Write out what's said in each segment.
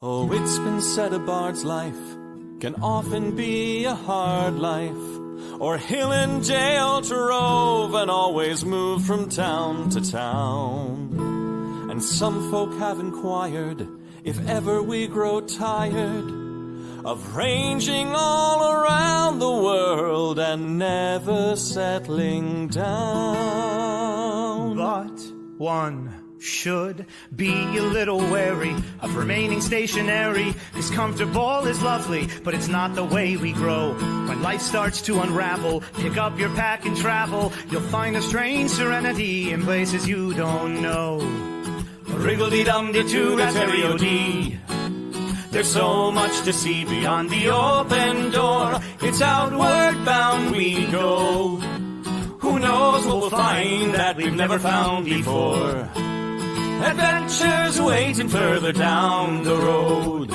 Oh, it's been said a bard's life can often be a hard life, or hill and dale to rove and always move from town to town. And some folk have inquired if ever we grow tired of ranging all around the world and never settling down. But one should be a little wary of remaining stationary. 'Cause comfortable is lovely, but it's not the way we grow. When life starts to unravel, pick up your pack and travel. You'll find a strange serenity in places you don't know. Wriggle-dee-dum-dee-doo-da-terry-o-dee. There's so much to see beyond the open door. It's outward bound we go. Who knows what we'll find that we've never found before. Adventures waiting further down the road.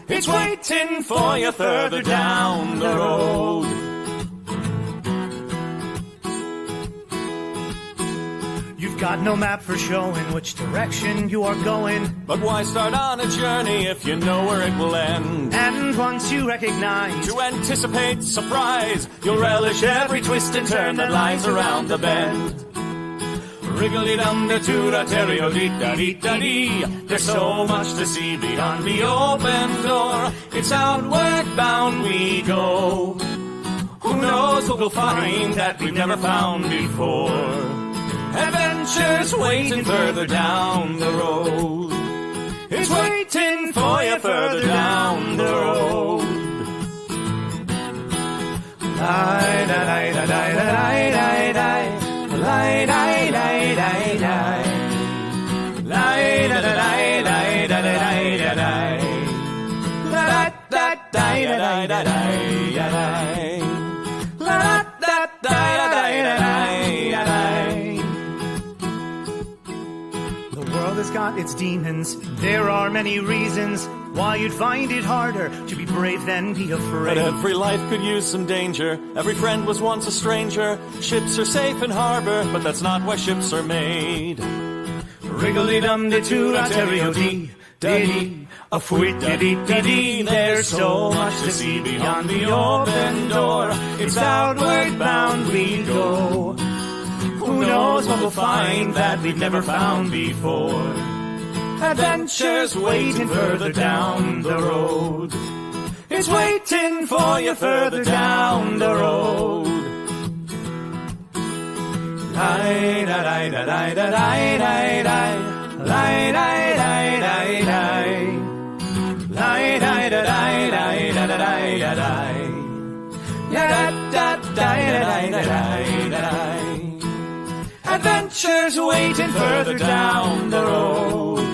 It's waiting for you further down the road. You've got no map for showing which direction you are going. But why start on a journey if you know where it will end? And once you recognize, to anticipate surprise, you'll relish every twist and turn that lies around the bend. Wriggle-dee-dum-dee-doo-da-terry-o-dee-da-dee-da-dee. There's so much to see beyond the open door. It's outward bound we go. Who knows what we'll find that we've never found before. Adventures waiting further down the road. It's waiting for you further down the road. Lie-da-lie-da-lie-da-lie-da-lie. Lie-da-lie-da-lie-da-lie. Lie-da-da-lie-da-lie-da-lie-da-lie. La-da-da-lie-da-lie-da-lie. La-da-da-lie-da-lie-da-lie. The world has got its demons. There are many reasons why you'd find it harder to be brave than be afraid. But every life could use some danger. Every friend was once a stranger. Ships are safe in harbor, but that's not why ships are made. Wriggle-dee-dum-dee-doo-da-terry-o-dee. Dee-dee, a fwit-dee-dee-dee-dee. There's so much to see beyond the open door. It's outward bound we go. Who knows what we'll find that we've never found before. Adventures waiting further down the road. It's waiting for you further down the road. Lie-da-lie-da-lie-da-lie-da-lie. Lie-da-lie-da-lie-da-lie. Lie-da-lie-da-lie-da-lie-da-lie. La-da-da-lie-da-lie-da-lie. Adventures waiting further down the road.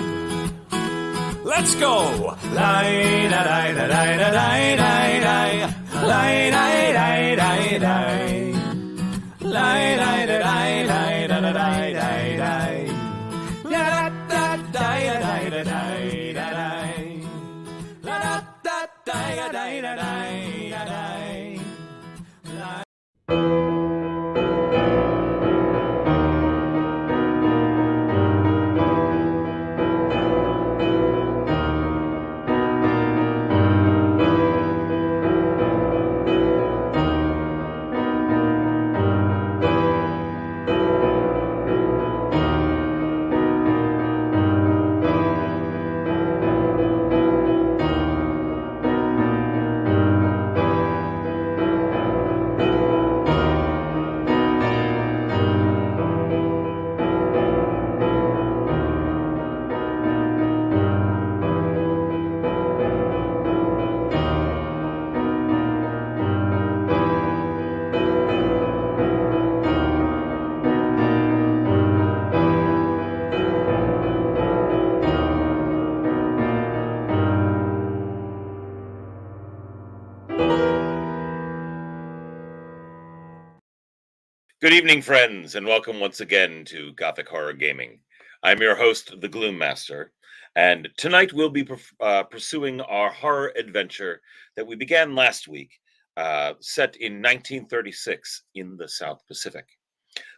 Let's go! Lie-da-lie-da-lie-da-lie-da-lie. Lie-da-lie-da-lie-da-lie. Lie-da-lie-da-lie-da-lie-da-lie. La-da-da-lie-da-lie-da-lie. La-da-da-lie-da-lie-da-lie. Good evening, friends, and welcome once again to Gothic Horror Gaming. I'm your host, the Gloom Master, and tonight we'll be pursuing our horror adventure that we began last week, set in 1936 in the South Pacific.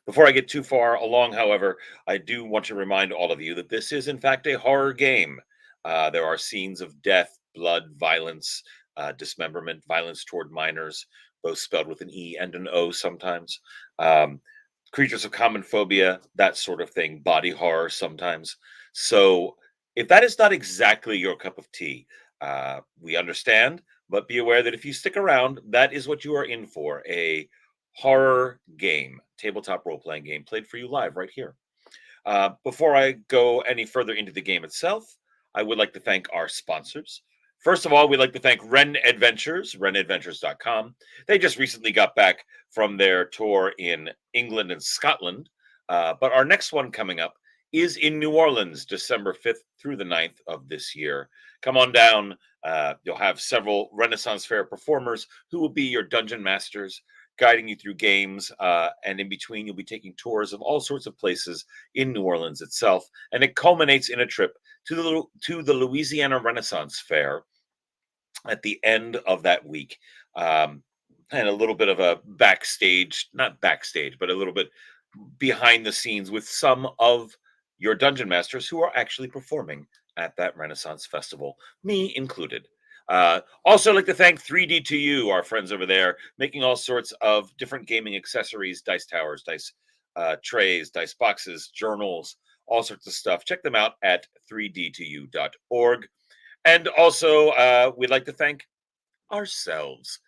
Before I get too far along, however, I do want to remind all of you that this is, in fact, a horror game. There are scenes of death, blood, violence, dismemberment, violence toward minors, both spelled with an E and an O sometimes. Um, Creatures of common phobia, that sort of thing, body horror sometimes. So if that is not exactly your cup of tea, we understand, but be aware that if you stick around, that is what you are in for, a horror game, tabletop role-playing game played for you live right here. Before I go any further into the game itself, I would like to thank our sponsors. First of all, we'd like to thank Wren Adventures, wrenadventures.com. They just recently got back from their tour in England and Scotland. But our next one coming up is in New Orleans, December 5th through the 9th of this year. Come on down. You'll have several Renaissance Fair performers who will be your dungeon masters, guiding you through games, and in between you'll be taking tours of all sorts of places in New Orleans itself, and it culminates in a trip to the Louisiana Renaissance Fair at the end of that week, and a little bit of a backstage, not backstage, but a little bit behind the scenes with some of your dungeon masters who are actually performing at that Renaissance Festival, me included. Also, I'd like to thank 3D2U, our friends over there, making all sorts of different gaming accessories, dice towers, dice trays, dice boxes, journals, all sorts of stuff. Check them out at 3d2u.org. And also, we'd like to thank ourselves.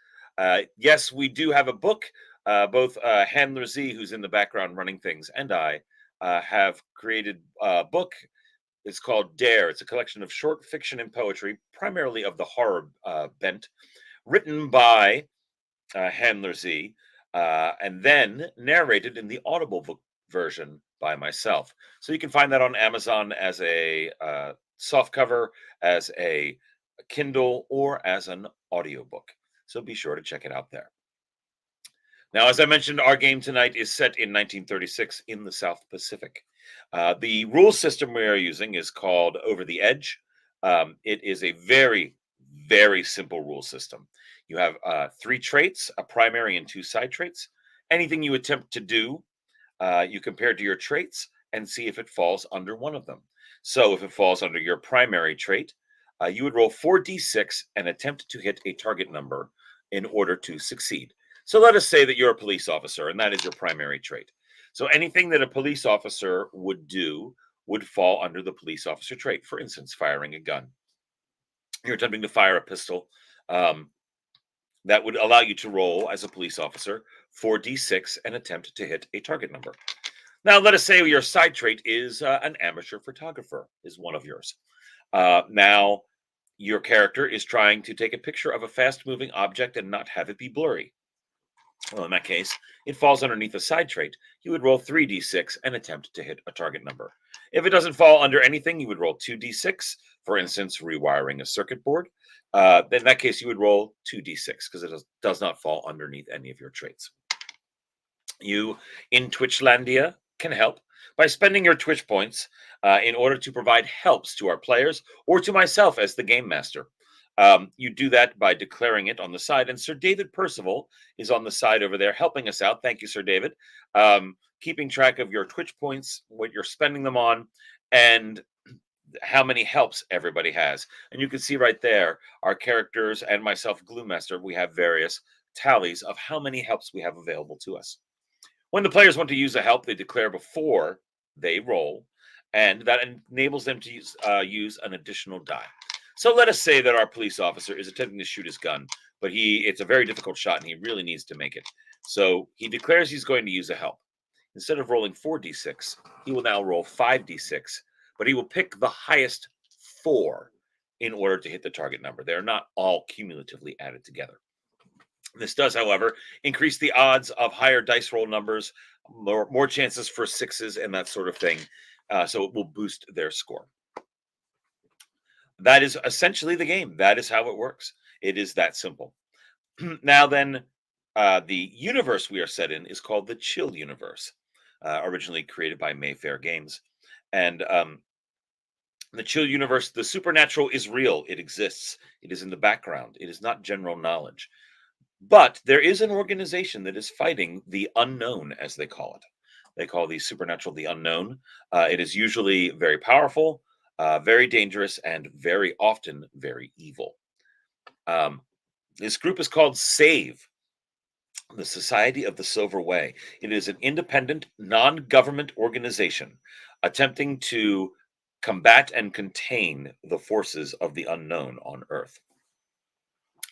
Yes, we do have a book. Both Handler Z, who's in the background running things, and I have created a book. It's called Dare. It's a collection of short fiction and poetry, primarily of the horror bent, written by Handler Z, and then narrated in the Audible book version by myself. So you can find that on Amazon as a softcover, as a Kindle, or as an audiobook. So be sure to check it out there. Now, as I mentioned, our game tonight is set in 1936 in the South Pacific. The rule system we are using is called Over the Edge. It is a very, very simple rule system. You have 3 traits, a primary and 2 side traits. Anything you attempt to do, you compare to your traits and see if it falls under one of them. So if it falls under your primary trait, you would roll 4d6 and attempt to hit a target number in order to succeed. So let us say that you're a police officer and that is your primary trait. So anything that a police officer would do would fall under the police officer trait. For instance, firing a gun. You're attempting to fire a pistol. That would allow you to roll as a police officer 4d6 and attempt to hit a target number. Now, let us say your side trait is an amateur photographer, is one of yours. Now, your character is trying to take a picture of a fast-moving object and not have it be blurry. Well, in that case, it falls underneath a side trait. You would roll 3d6 and attempt to hit a target number. If it doesn't fall under anything, you would roll 2d6, for instance, rewiring a circuit board. In that case, you would roll 2d6 because it does not fall underneath any of your traits. You, in Twitchlandia, can help by spending your Twitch points in order to provide helps to our players or to myself as the game master. You do that by declaring it on the side, and Sir David Percival is on the side over there helping us out. Thank you, Sir David. Keeping track of your Twitch points, what you're spending them on, and how many helps everybody has. And you can see right there, our characters and myself, Gloommaster, we have various tallies of how many helps we have available to us. When the players want to use a help, they declare before they roll, and that enables them to use an additional die. So let us say that our police officer is attempting to shoot his gun, but it's a very difficult shot and he really needs to make it. So he declares he's going to use a help. Instead of rolling 4d6, he will now roll 5d6, but he will pick the highest 4 in order to hit the target number. They're not all cumulatively added together. This does, however, increase the odds of higher dice roll numbers, more chances for 6s and that sort of thing. So it will boost their score. That is essentially the game. That is how it works. It is that simple. Now then, the universe we are set in is called the Chill Universe, originally created by Mayfair Games. And the Chill Universe, the supernatural is real. It exists. It is in the background. It is not general knowledge. But there is an organization that is fighting the unknown, as they call it. They call the supernatural the unknown. It is usually very powerful. very dangerous, and very often very evil. This group is called SAVE, the Society of the Silver Way. It is an independent, non-government organization attempting to combat and contain the forces of the unknown on Earth.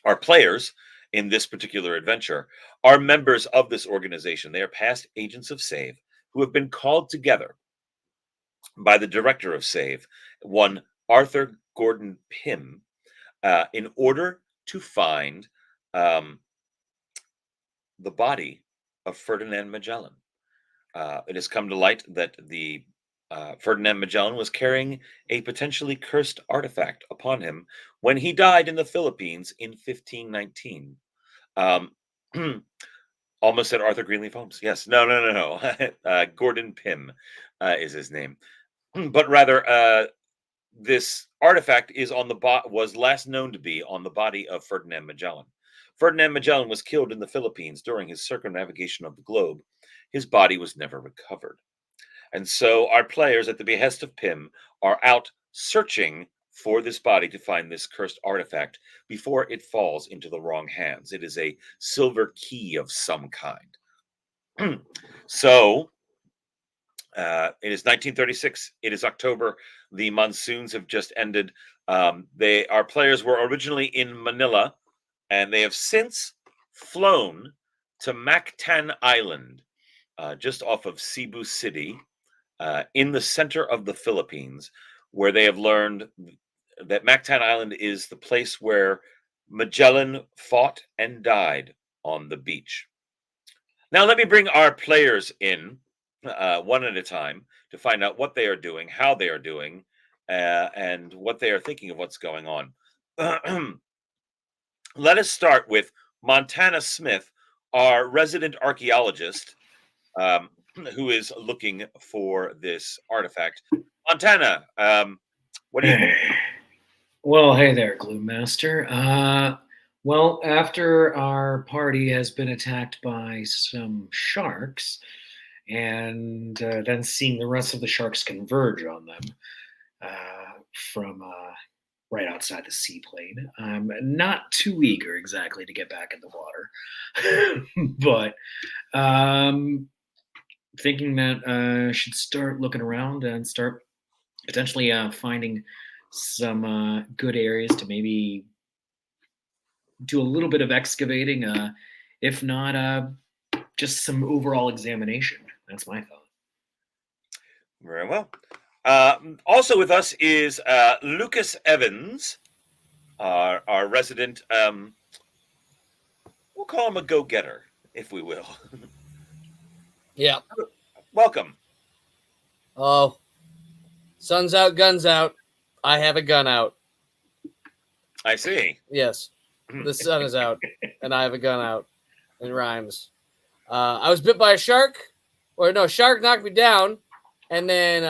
Our players in this particular adventure are members of this organization. They are past agents of SAVE who have been called together by the director of SAVE, one Arthur Gordon Pym, in order to find the body of Ferdinand Magellan. It has come to light that the Ferdinand Magellan was carrying a potentially cursed artifact upon him when he died in the Philippines in 1519. Almost said Arthur Greenleaf Holmes. Yes, no. Gordon Pym is his name, but rather this artifact is on the was last known to be on the body of Ferdinand Magellan. Ferdinand Magellan was killed in the Philippines during his circumnavigation of the globe. His body was never recovered. And so our players, at the behest of Pym, are out searching for this body to find this cursed artifact before it falls into the wrong hands. It is a silver key of some kind. So it is 1936. It is October. The monsoons have just ended. Our players were originally in Manila, and they have since flown to Mactan Island, just off of Cebu City, in the center of the Philippines, where they have learned that Mactan Island is the place where Magellan fought and died on the beach. Now, let me bring our players in one at a time to find out what they are doing, how they are doing, and what they are thinking of what's going on. Let us start with Montana Smith, our resident archaeologist, who is looking for this artifact. Montana, what do you think? Well, hey there, Gloom Master. Well, after our party has been attacked by some sharks, and then seeing the rest of the sharks converge on them from right outside the seaplane, I'm not too eager exactly to get back in the water, but thinking that I should start looking around and start potentially finding some good areas to maybe do a little bit of excavating, if not just some overall examination. That's my thought. Very well. Also with us is Lucas Evans, our resident, we'll call him a go-getter, if we will. Yeah. Welcome. Oh, sun's out, guns out. I have a gun out. I see. Yes, the sun is out, and I have a gun out. It rhymes. I was bit by a shark, or no, shark knocked me down, and then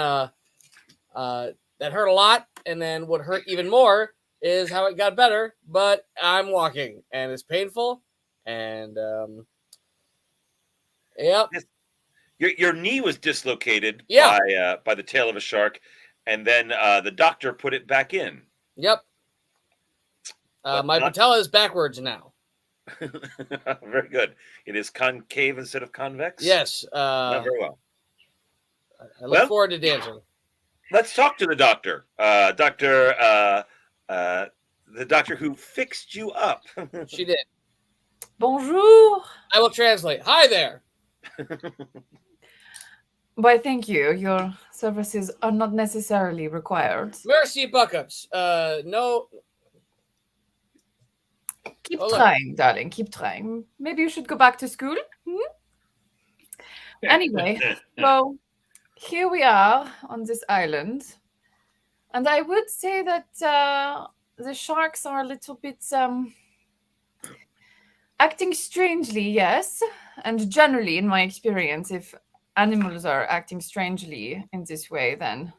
that hurt a lot. And then what hurt even more is how it got better. But I'm walking, and it's painful. And yep. Your knee was dislocated by the tail of a shark, and then the doctor put it back in. Yep. My patella is backwards now. Very good. It is concave instead of convex? Yes. Not very well. I look forward to dancing. Let's talk to the doctor. The doctor who fixed you up. She did. Bonjour. I will translate. Hi there. Why, thank you. Your services are not necessarily required. Mercy buckups. No. Keep trying, darling. Keep trying. Maybe you should go back to school. Anyway, so here we are on this island. And I would say that the sharks are a little bit acting strangely, yes. And generally, in my experience, if animals are acting strangely in this way, then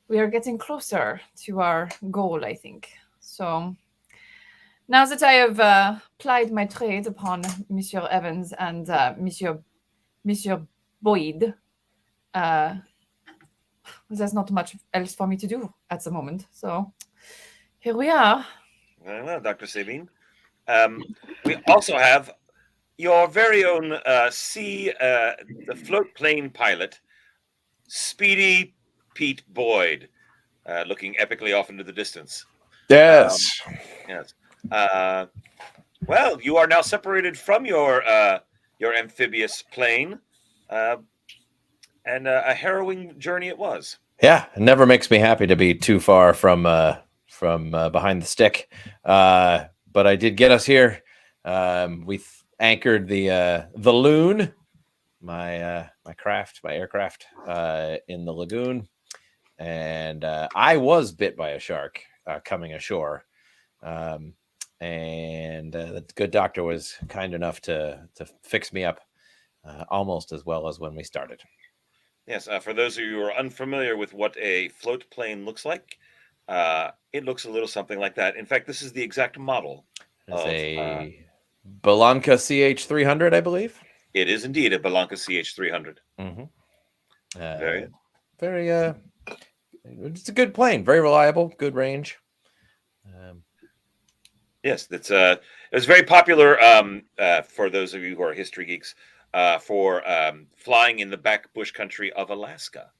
we are getting closer to our goal, I think. So now that I have plied my trade upon Monsieur Evans and Monsieur Boyd, there's not much else for me to do at the moment. So here we are. Very well, Dr. Sabine. We also have your very own the float plane pilot, Speedy Pete Boyd, looking epically off into the distance. Yes. Yes. Well, you are now separated from your amphibious plane, and a harrowing journey it was. Yeah, it never makes me happy to be too far from behind the stick. But I did get us here. We anchored the loon, my aircraft, in the lagoon, and I was bit by a shark coming ashore. And the good doctor was kind enough to fix me up almost as well as when we started. Yes, for those of you who are unfamiliar with what a float plane looks like, it looks a little something like that. In fact, this is the exact model. It's a Belanca CH300, I believe. It is indeed a Belanca CH300. Mm-hmm. Very, it's a good plane, very reliable, good range. Yes, it was very popular for those of you who are history geeks for flying in the back bush country of Alaska.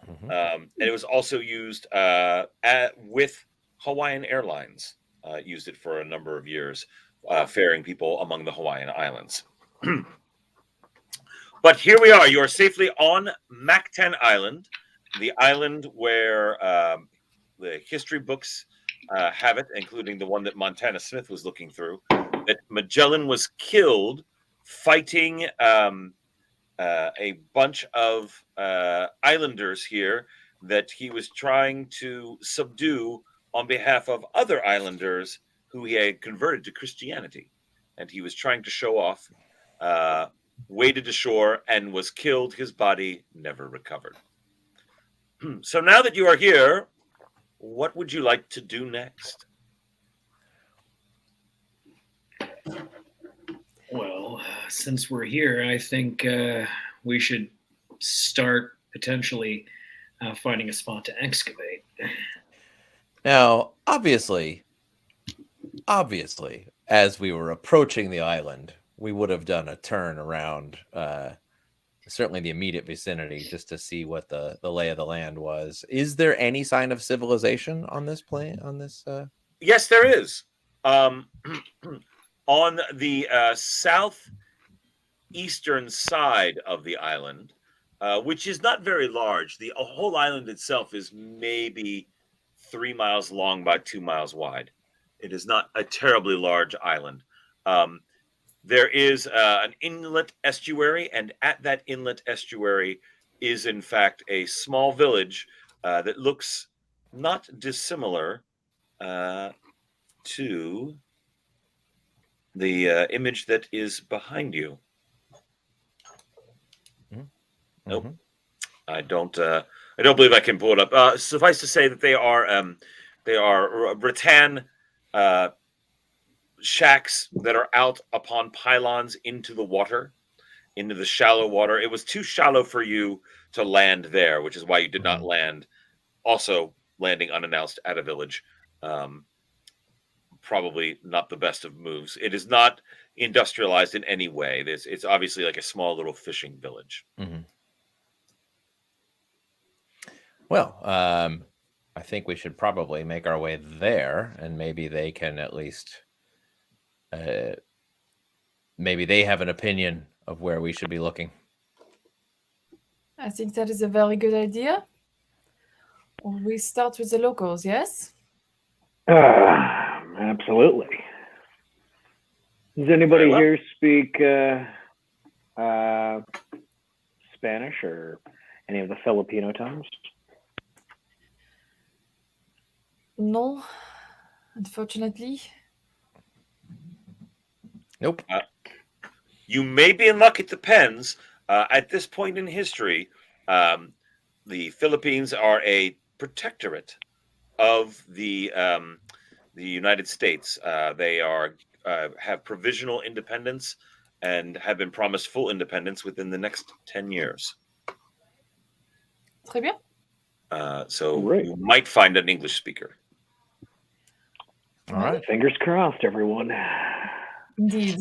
Mm-hmm. And it was also used with Hawaiian Airlines. Used it for a number of years, ferrying people among the Hawaiian Islands. But here we are. You are safely on Mactan Island, the island where the history books have it, including the one that Montana Smith was looking through, that Magellan was killed fighting a bunch of islanders here that he was trying to subdue on behalf of other islanders who he had converted to Christianity. And he was trying to show off, waded ashore, and was killed. His body never recovered. So now that you are here, what would you like to do next? Well, since we're here, I think we should start potentially finding a spot to excavate. Now, obviously, as we were approaching the island, we would have done a turn around, certainly the immediate vicinity, just to see what the lay of the land was. Is there any sign of civilization on this plane? Yes, there is. On the southeastern side of the island, which is not very large, the whole island itself is maybe 3 miles long, about 2 miles wide. It is not a terribly large island. There is an inlet estuary, and at that inlet estuary is, in fact, a small village that looks not dissimilar to the image that is behind you. Mm-hmm. Nope, I don't believe I can pull it up. Suffice to say that they are rattan shacks that are out upon pylons into the water, into the shallow water. It was too shallow for you to land there, which is why you did not land. Also, landing unannounced at a village, probably not the best of moves. It is not industrialized in any way. It's obviously like a small little fishing village. Mm-hmm. Well, I think we should probably make our way there, and maybe they can at least, maybe they have an opinion of where we should be looking. I think that is a very good idea. We start with the locals, yes? Absolutely. Does anybody here speak Spanish or any of the Filipino tongues? No, unfortunately. Nope. You may be in luck. It depends. At this point in history, the Philippines are a protectorate of the United States. They have provisional independence and have been promised full independence within the next 10 years. Très bien. So Great. you might find an English speaker. All right. Fingers crossed, everyone. Indeed.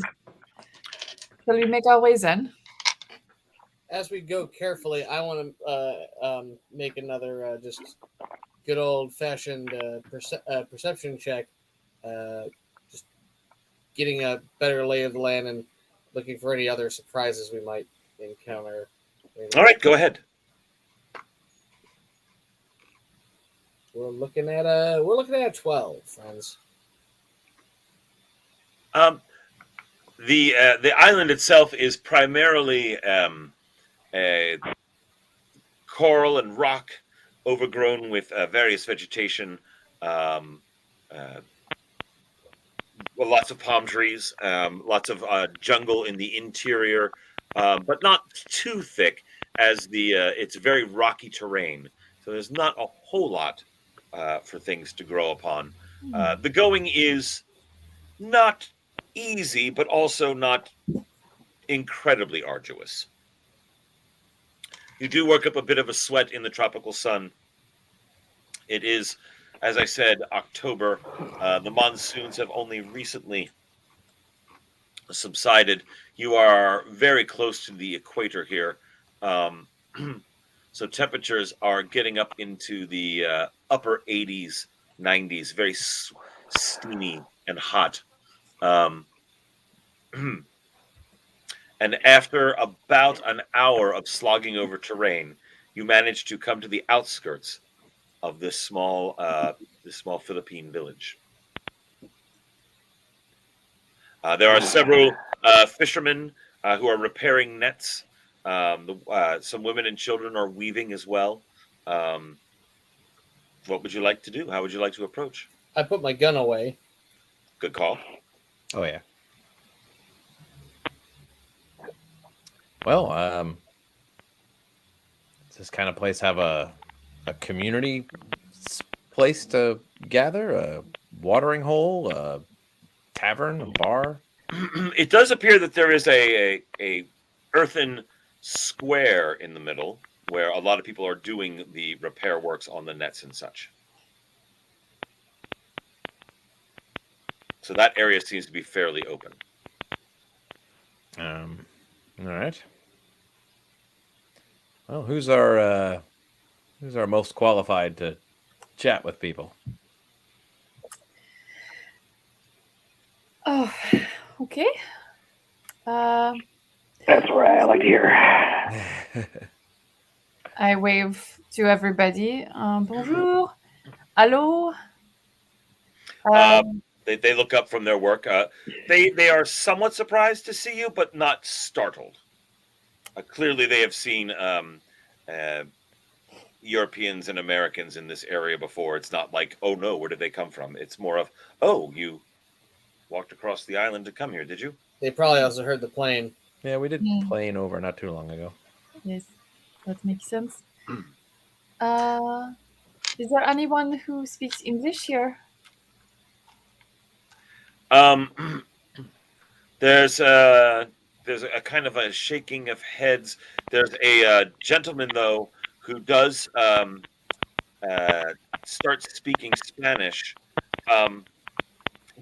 Shall we make our way then? As we go carefully, I want to make another just good old fashioned perception check, just getting a better lay of the land and looking for any other surprises we might encounter. All right, go ahead. We're looking at a 12, friends. The island itself is primarily coral and rock, overgrown with various vegetation, lots of palm trees, lots of jungle in the interior, but not too thick, as it's very rocky terrain. So there's not a whole lot for things to grow upon. The going is not easy, but also not incredibly arduous. You do work up a bit of a sweat in the tropical sun. It is, as I said, October. The monsoons have only recently subsided. You are very close to the equator here. So temperatures are getting up into the upper 80s, 90s, very steamy and hot. And after about an hour of slogging over terrain, you manage to come to the outskirts of this small Philippine village. There are several fishermen who are repairing nets. Some women and children are weaving as well. What would you like to do? How would you like to approach? I put my gun away. Good call. Oh yeah. Well, does this kind of place have a community place to gather? A watering hole, a tavern, a bar? It does appear that there is a earthen square in the middle where a lot of people are doing the repair works on the nets and such. So that area seems to be fairly open. All right. Well, who's our most qualified to chat with people? Oh, okay. That's what I like to hear. I wave to everybody. Bonjour. Hello. They look up from their work. They are somewhat surprised to see you, but not startled. Clearly, they have seen Europeans and Americans in this area before. It's not like, oh no, where did they come from? It's more of, oh, you walked across the island to come here, did you? They probably also heard the plane. Yeah, we did plane over not too long ago. Yes, that makes sense. Is there anyone who speaks English here? There's a kind of a shaking of heads. There's a gentleman though who does start speaking Spanish.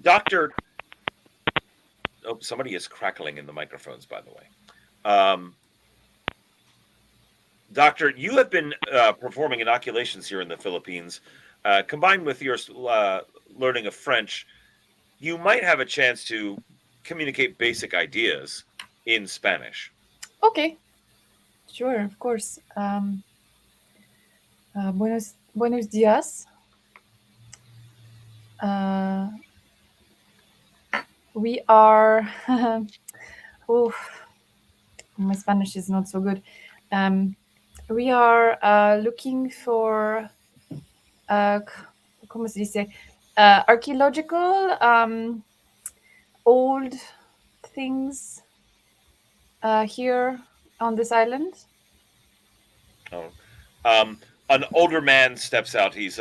Doctor, oh, somebody is crackling in the microphones, by the way. Doctor, you have been performing inoculations here in the Philippines. Combined with your learning of French, you might have a chance to communicate basic ideas in Spanish. Okay. Sure, of course. Buenos días. We are... oh, my Spanish is not so good. We are looking for... ¿cómo se dice? Archaeological old things here on this island. An older man steps out. He's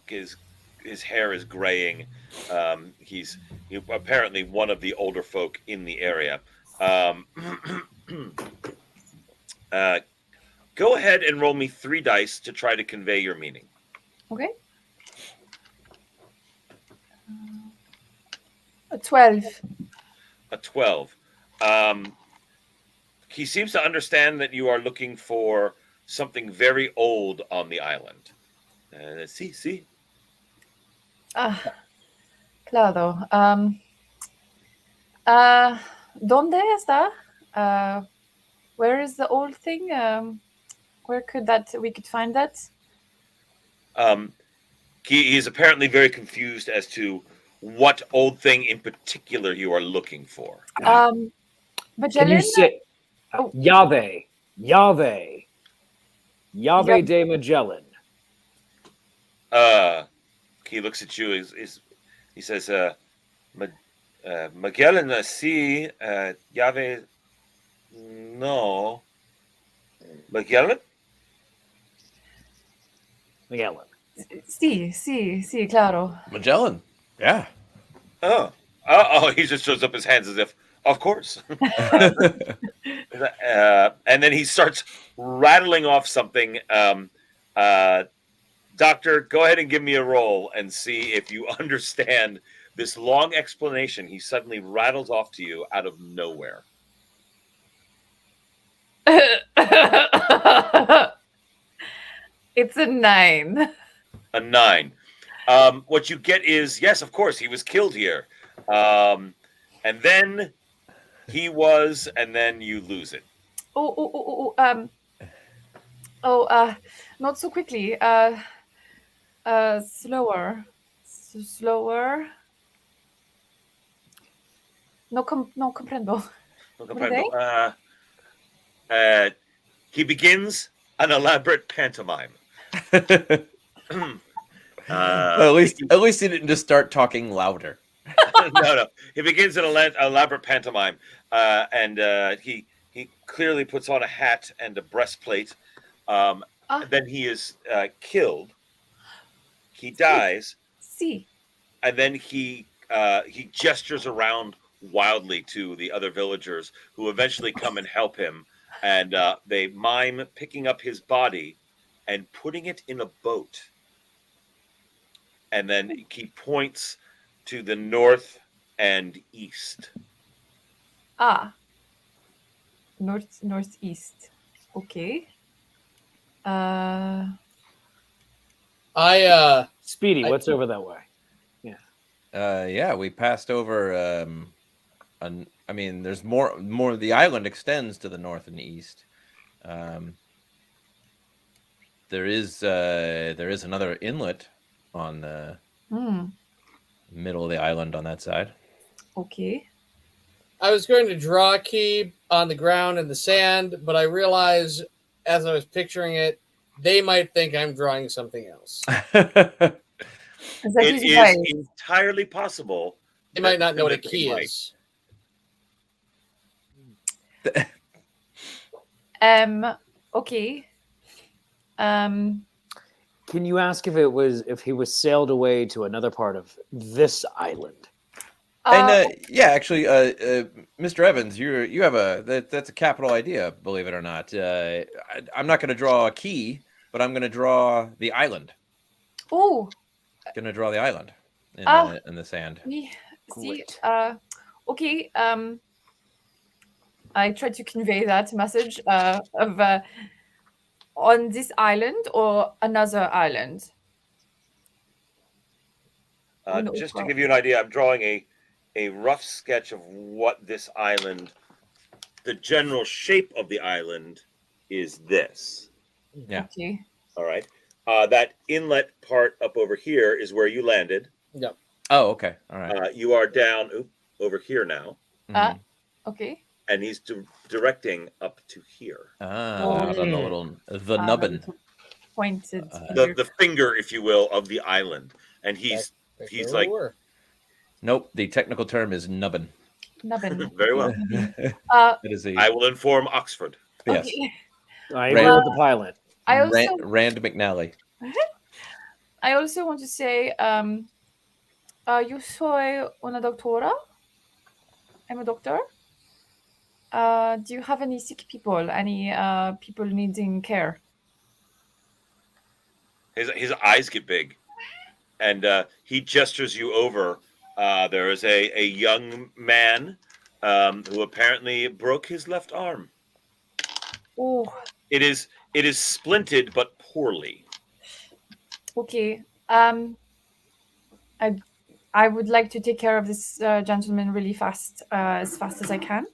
his hair is graying. He's apparently one of the older folk in the area. Go ahead and roll me 3 dice to try to convey your meaning. Okay. 12. A 12. He seems to understand that you are looking for something very old on the island. See. Ah, claro. ¿Dónde está? Where is the old thing? Where we could find that? He is apparently very confused as to what old thing in particular you are looking for. Can Magellan? you say Oh. Yahweh Yep. de Magellan? He looks at you. He says, Magellan, see, Yahweh, no. Magellan? Magellan. Sí, claro. Magellan. Yeah. Oh, he just shows up his hands as if, of course. And then he starts rattling off something. Doctor, go ahead and give me a roll and see if you understand this long explanation he suddenly rattles off to you out of nowhere. It's a 9. A 9. What you get is, yes, of course, he was killed here. And then he was, and then you lose it. Not so quickly. Slower. No comprendo. No comprendo. He begins an elaborate pantomime. Well, at least he didn't just start talking louder. No. He begins an elaborate pantomime, and he clearly puts on a hat and a breastplate. Then he is killed. He dies. See. And then he gestures around wildly to the other villagers, who eventually come and help him, and they mime picking up his body and putting it in a boat. And then he points to the north and east. Northeast. Okay. Speedy, what's over that way? Yeah, we passed over. There's more. The island extends to the north and east. There is another inlet on the middle of the island on that side. Okay. I was going to draw a key on the ground in the sand, but I realized as I was picturing it, they might think I'm drawing something else. It is entirely possible. They might not know what a key is. Okay. Can you ask if he was sailed away to another part of this island? Actually, Mr. Evans, you have that's a capital idea, believe it or not. I'm not going to draw a key, but I'm going to draw the island. Oh. Going to draw the island in the sand. See. Okay. I tried to convey that message of on this island or another island. Just to give you an idea, I'm drawing a rough sketch of what this island, the general shape of the island is this. Yeah. Okay. All right. That inlet part up over here is where you landed. Yep. Oh, okay. All right. You are down over here now. Okay. And he's directing up to here. The nubbin. Pointed. The finger, if you will, of the island. And he's like... Nope, the technical term is nubbin. Nubbin. Very well. I will inform Oxford. Yes. Okay. I agree with the pilot. Rand McNally. I also want to say, yo soy una doctora. I'm a doctor. Do you have any sick people? Any people needing care? His eyes get big, and he gestures you over. There is a young man who apparently broke his left arm. Oh, It is splinted, but poorly. okay. I would like to take care of this gentleman really fast, as fast as I can.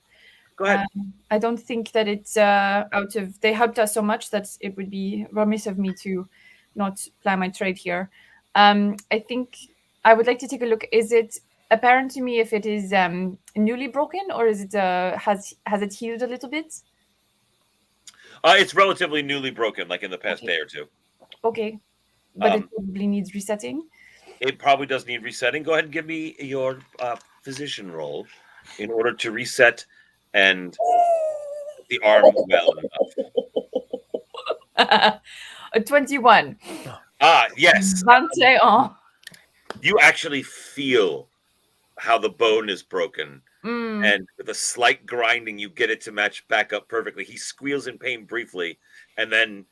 Go ahead. I don't think that it's out of. They helped us so much that it would be remiss of me to not ply my trade here. I think I would like to take a look. Is it apparent to me if it is newly broken, or is it has it healed a little bit? It's relatively newly broken, like in the past day or two. Okay, but it probably needs resetting. It probably does need resetting. Go ahead and give me your physician roll in order to reset and the arm well enough. A 21. Yes. 21. You actually feel how the bone is broken. Mm. And with a slight grinding, you get it to match back up perfectly. He squeals in pain briefly, and then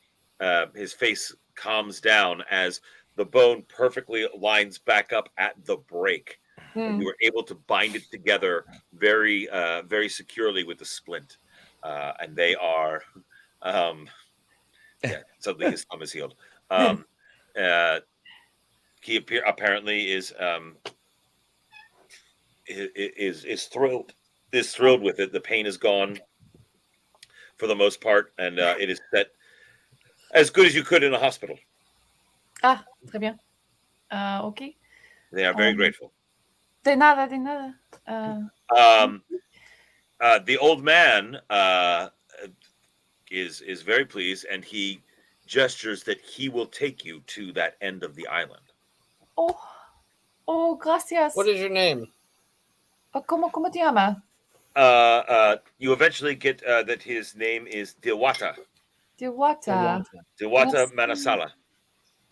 his face calms down as the bone perfectly lines back up at the break. And you were able to bind it together very, very securely with the splint. And they are, suddenly his thumb is healed. He apparently is thrilled. Is thrilled with it. The pain is gone for the most part, and it is set as good as you could in a hospital. Ah, très bien. Okay. They are very grateful. De nada, de nada. The old man is very pleased, and he gestures that he will take you to that end of the island. Oh, gracias. What is your name? ¿Cómo te llama? You eventually get that his name is Dewata. Dewata. Dewata Manasala.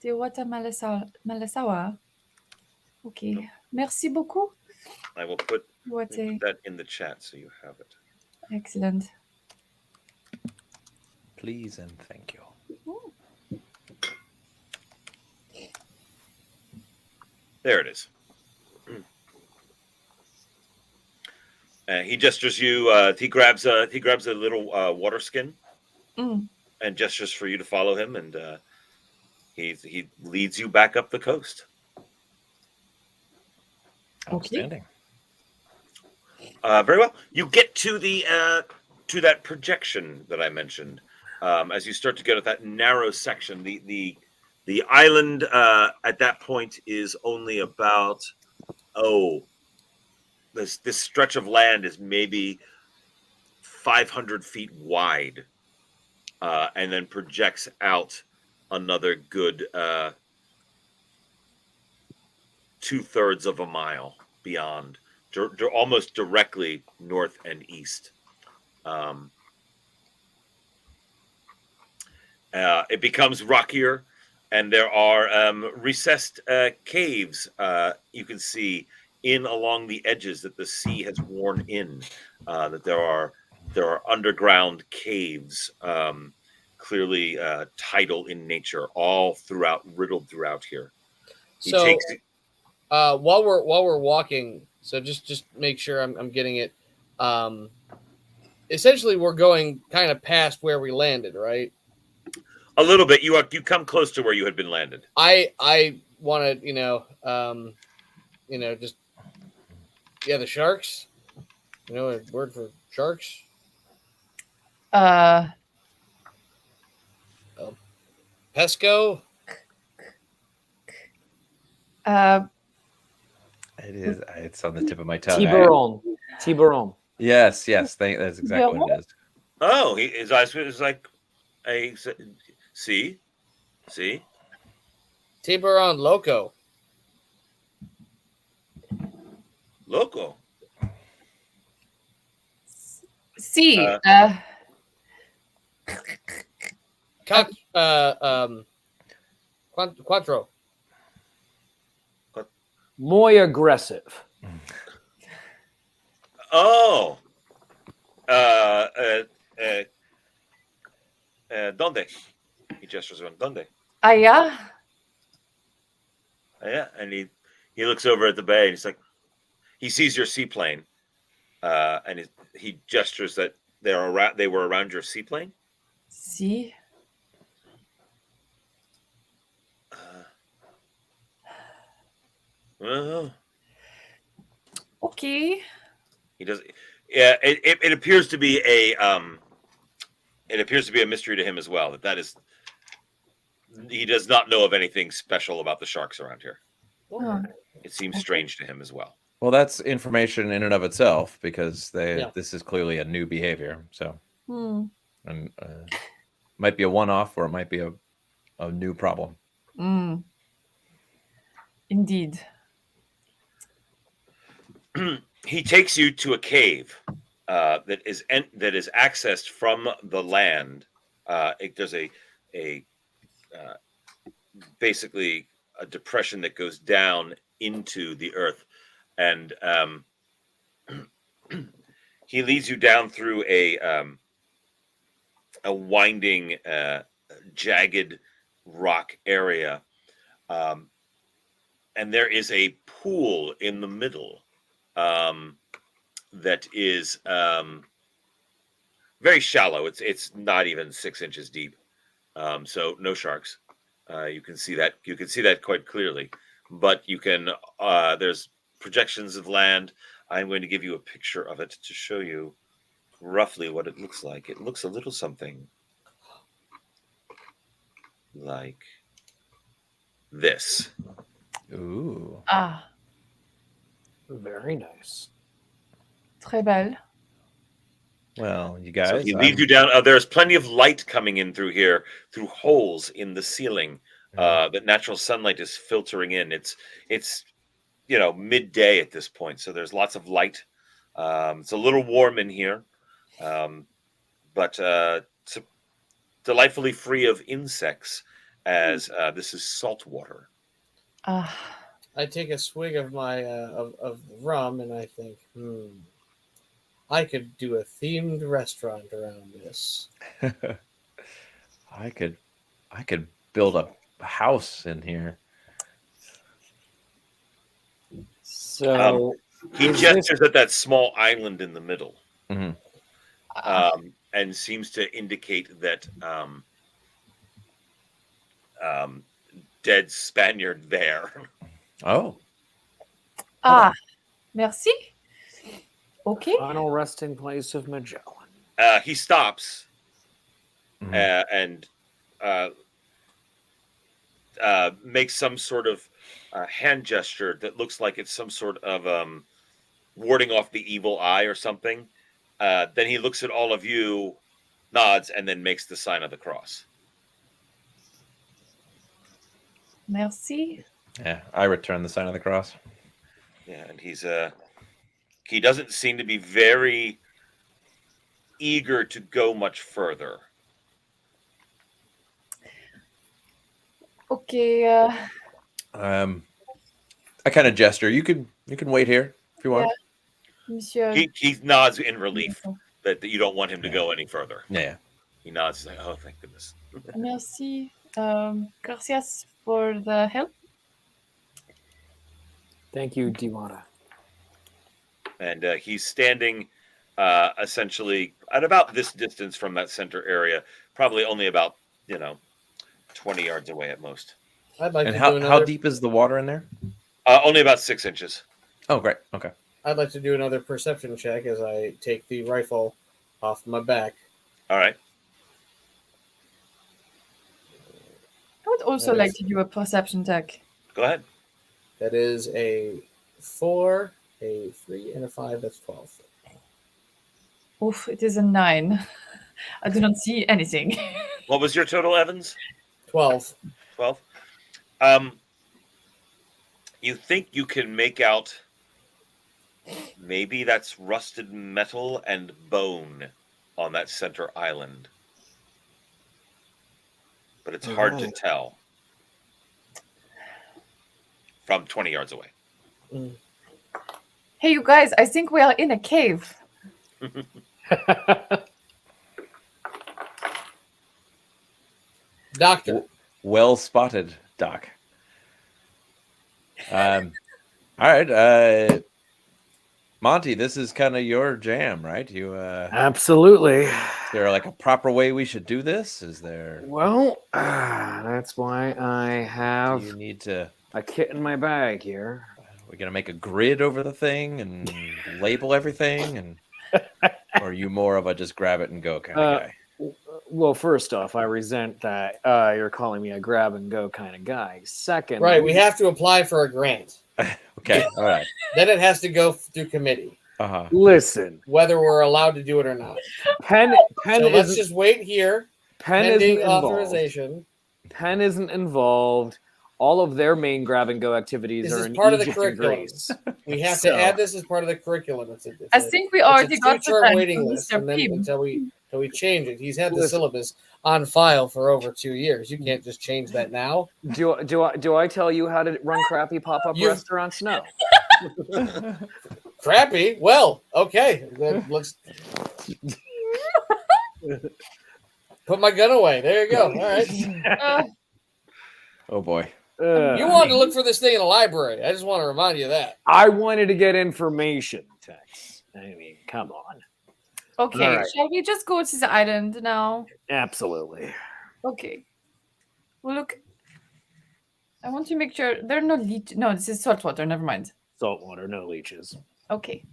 Dewata Malasawa. Okay. Merci beaucoup. I will put that in the chat so you have it. Excellent. Please and thank you. There it is. He gestures you. He grabs a little water skin and gestures for you to follow him, and he leads you back up the coast. Outstanding. Very well. You get to to that projection that I mentioned. As you start to get at that narrow section, the island at that point is only about this stretch of land is maybe 500 feet wide, and then projects out another good 2/3 of a mile beyond, almost directly north and east. It becomes rockier, and there are recessed caves you can see in along the edges that the sea has worn in. That there are underground caves, clearly tidal in nature, all riddled throughout here. While we're walking, so just make sure I'm getting it. Essentially, we're going kind of past where we landed, right? A little bit. You come close to where you had been landed. I want to, just the sharks. A word for sharks. Pesco. It's on the tip of my tongue. Tiburon. Yes. That's exactly what it is. Oh, his eyes was like see. Tiburon Loco. Loco. Sí. Quattro. Muy aggressive. Oh. Donde? He gestures around. Donde? Ah, yeah. Yeah, and he looks over at the bay and he's like, he sees your seaplane, and he gestures that they were around your seaplane. See? Well, Okay. he does. Yeah, it appears to be a mystery to him as well. That is, he does not know of anything special about the sharks around here. Oh, It seems strange to him as well. Well, that's information in and of itself because Yeah. this is clearly a new behavior. So, hmm. and might be a one-off or it might be a new problem. Mm. Indeed. He takes you to a cave that is accessed from the land. There's a basically a depression that goes down into the earth, and he leads you down through a winding, jagged rock area, and there is a pool in the middle that is very shallow. It's not even 6 inches deep, so no sharks. You can see that. You can see that quite clearly, but you can. There's projections of land. I'm going to give you a picture of it to show you roughly what it looks like. It looks a little something like this. Ooh. Ah, Very nice. très belle. Well, you So guys. he leads you down. There's plenty of light coming in through here, through holes in the ceiling. That natural sunlight is filtering in. It's midday at this point, so there's lots of light. It's a little warm in here, but it's delightfully free of insects, as this is salt water. Ah, I take a swig of my of rum and I think, I could do a themed restaurant around this. I could build a house in here. So He is gestures at that small island in the middle, Mhm. and seems to indicate that dead Spaniard there. Oh, ah, merci. Okay. final resting place of Magellan? He stops Mhm. and makes some sort of hand gesture that looks like it's some sort of warding off the evil eye or something. Then he looks at all of you, nods, and then makes the sign of the cross. Merci. yeah. I return the sign of the cross. Yeah, and he doesn't seem to be very eager to go much further. Okay. I kind of gesture. You can wait here if you want. Monsieur. He nods in relief that you don't want him to go any further. Yeah. He nods like, "Oh, thank goodness." Merci. Gracias for the help. Thank you, Diwana. And he's standing essentially at about this distance from that center area, probably only about 20 yards away at most. I'd like And to how do another. deep is the water in there? Only about 6 inches. Oh, great. Okay. I'd like to do another perception check as I take the rifle off my back. All right. I would also That like is- to do a perception check. Go ahead. That is a 4, a 3, and a 5. That's 12. Oof, it is a 9. I do not see anything. What was your total, Evans? 12. 12. You think you can make out maybe that's rusted metal and bone on that center island, but it's hard to Right. tell from 20 yards away. Hey, you guys, I think we are in a cave. Doctor. Well spotted, Doc. All right, Monty, this is kind of your jam, right? You Absolutely. is there like a proper way we should do this? Is there? Well, that's why I Do have you need to? a kit in my bag here. We're gonna make a grid over the thing and label everything, and or are you more of a just grab it and go kind of guy? Well, first off, I resent that you're calling me a grab and go kind of guy. Second, Right, we have to apply for a grant. Okay, all right. Then it has to go through committee, listen. whether we're allowed to do it or not. Pen So let's is just wait here. pen Pending isn't involved. authorization. Pen isn't involved. All of their main grab and go activities This are is in part of the Egypt and curriculum. Greece. We have So- to add this as part of the curriculum. I think we already got the two-term time waiting from list, Mr. and then Pym. until we change it. He's had the Listen. syllabus on file for over 2 years. You can't just change that now. Do I tell you how to run crappy pop-up You- restaurants? No. Crappy. Well, okay. Then let's put my gun away. There you go. All right. Uh, Oh boy. You wanted to look for this thing in a library. I just want to remind you of that. I wanted to get information, Tex. I mean, come on. okay, All right. shall we just go to the island now? Absolutely. Okay. Well, look. I want to make sure there are no leech. No, this is salt water. Never mind. Saltwater, no leeches. Okay.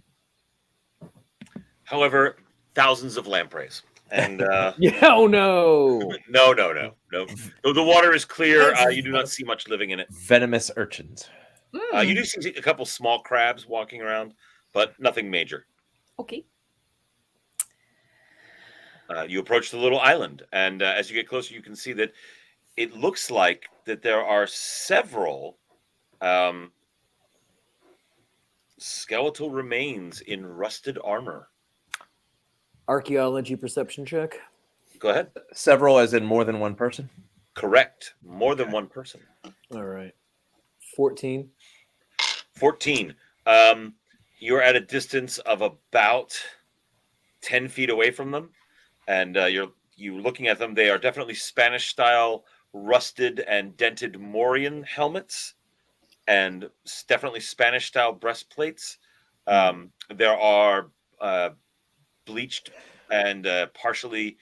However, thousands of lampreys. And Yeah, oh no. no. Though the water is clear, you do not see much living in it. Venomous urchins. You do see a couple small crabs walking around, but nothing major. Okay. You approach the little island, and as you get closer, you can see that it looks like that there are several skeletal remains in rusted armor. Archaeology perception check. Go ahead. Several, as in more than one person. Correct. More than one person. All right. 14. 14. You're at a distance of about 10 feet away from them, and you're looking at them. They are definitely Spanish-style, rusted and dented Mauryan helmets, and definitely Spanish-style breastplates. There are bleached and partially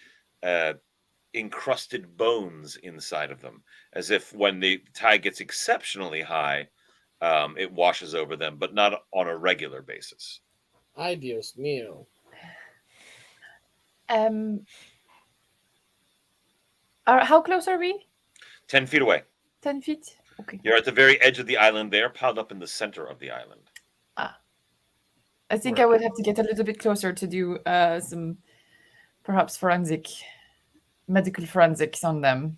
encrusted bones inside of them, as if when the tide gets exceptionally high, it washes over them, but not on a regular basis. Ay, Dios mío. How close are we? 10 feet away. 10 feet? Okay. You're at the very edge of the island. They are piled up in the center of the island. I think I would have to get a little bit closer to do some perhaps medical forensics on them.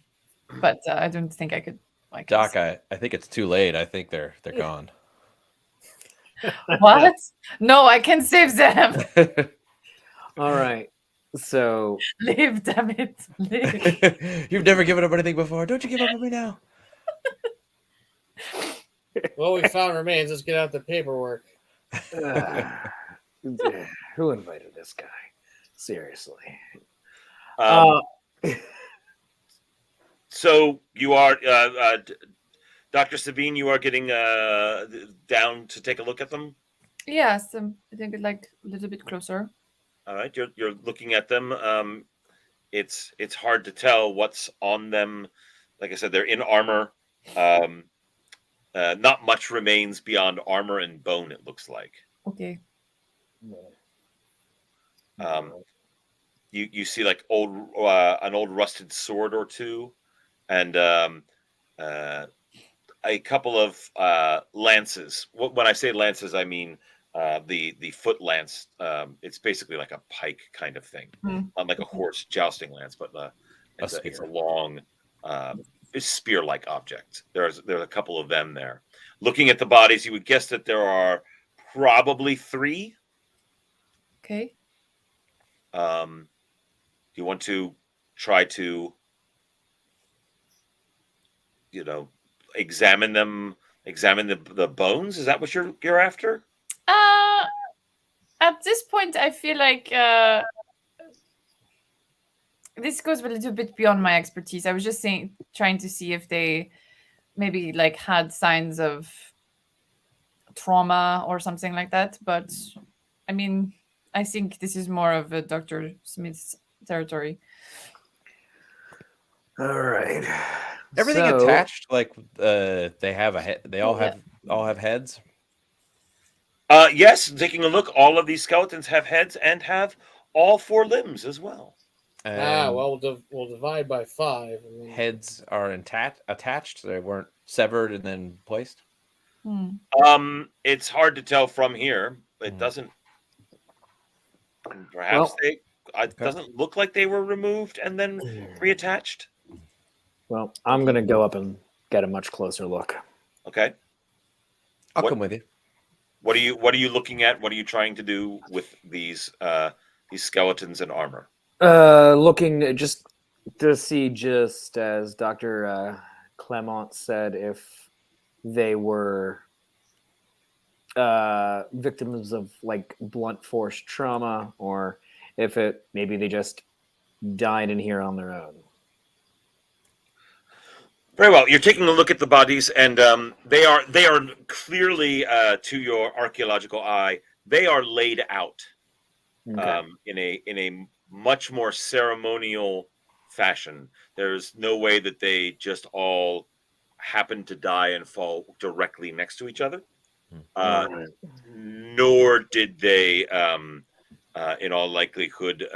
But I don't think I could. Doc, I think it's too late. I think they're gone. What? No, I can save them. All right. So Live, damn it. Live. You've never given up anything before. Don't you give up on me now? Well, we found remains. Let's get out the paperwork. who invited this guy? Seriously. So you are, Dr. Sabine, you are getting down to take a look at them? Yes, I think I'd like a little bit closer. All right, you're looking at them. It's hard to tell what's on them. Like I said, they're in armor. Not much remains beyond armor and bone, it looks like. Okay. You see like an old rusted sword or two, and a couple of lances. When I say lances, I mean the foot lance. It's basically like a pike kind of thing, not like a horse jousting lance, but it's a long spear-like object. There's a couple of them there. Looking at the bodies, you would guess that there are probably 3. Okay. Do you want to try to, examine the bones? Is that what you're after? At this point, I feel like this goes a little bit beyond my expertise. I was just trying to see if they maybe like had signs of trauma or something like that. But I mean, I think this is more of a Dr. Smith's territory. All right. Everything So- attached, like they have a head. They all Yeah. have heads. Yes, taking a look, all of these skeletons have heads and have all 4 limbs as well. And well, we'll divide by 5. And then... heads are attached. They weren't severed and then placed. It's hard to tell from here. It doesn't. Perhaps it doesn't look like they were removed and then reattached. Well, I'm going to go up and get a much closer look. Okay. I'll come with you. What are you looking at? What are you trying to do with these skeletons and armor? Looking just to see, just as Dr. Clement said, if they were victims of like blunt force trauma, or if maybe they just died in here on their own. Very well. You're taking a look at the bodies, and they are clearly, to your archaeological eye, they are laid out in a much more ceremonial fashion. There's no way that they just all happen to die and fall directly next to each other. Nor did they, in all likelihood,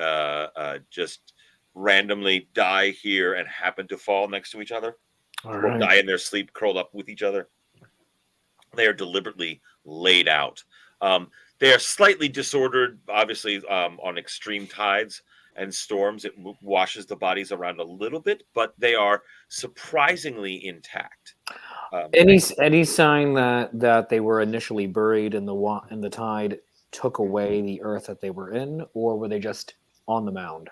just randomly die here and happen to fall next to each other. Or die in their sleep, curled up with each other. They are deliberately laid out. They are slightly disordered, obviously, on extreme tides and storms. It washes the bodies around a little bit, but they are surprisingly intact. Any sign that they were initially buried and the tide took away the earth that they were in, or were they just on the mound?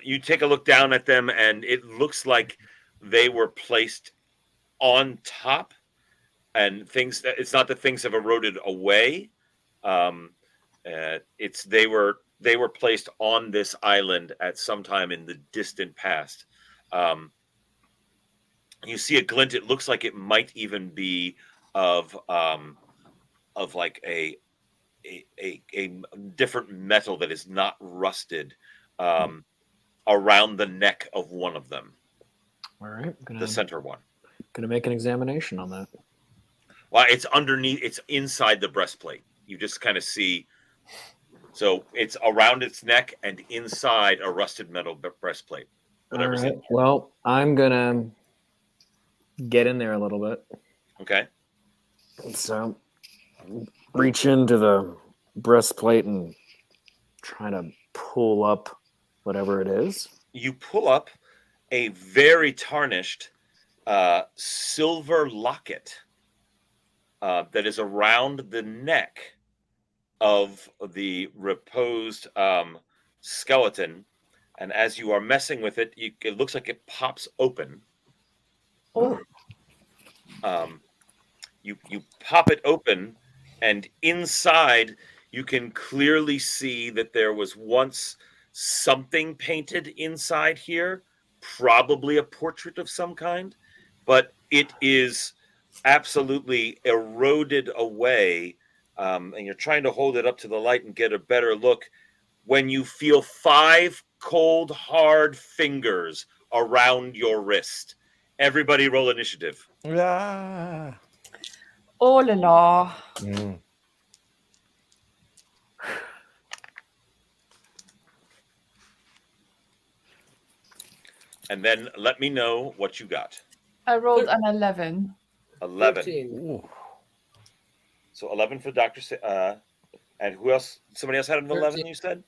You take a look down at them, and it looks like they were placed on top, and it's not that things have eroded away. They were placed on this island at some time in the distant past. You see a glint. It looks like it might even be of like a different metal that is not rusted around the neck of one of them. All right, the center one. Gonna make an examination on that. Well, it's underneath. It's inside the breastplate. You just kind of see. So it's around its neck and inside a rusted metal breastplate. All right. Well, I'm gonna get in there a little bit. Okay. So reach into the breastplate and try to pull up whatever it is. You pull up a very tarnished silver locket that is around the neck of the reposed skeleton, and as you are messing with it, it looks like it pops open. Oh. You pop it open, and inside you can clearly see that there was once something painted inside here, probably a portrait of some kind, but it is absolutely eroded away. And you're trying to hold it up to the light and get a better look when you feel 5 cold, hard fingers around your wrist. Everybody roll initiative. Ah. Oh la la. And then let me know what you got. I rolled an 11. 11. 13. So 11 for Dr. And who else? Somebody else had an 11, 13. you said?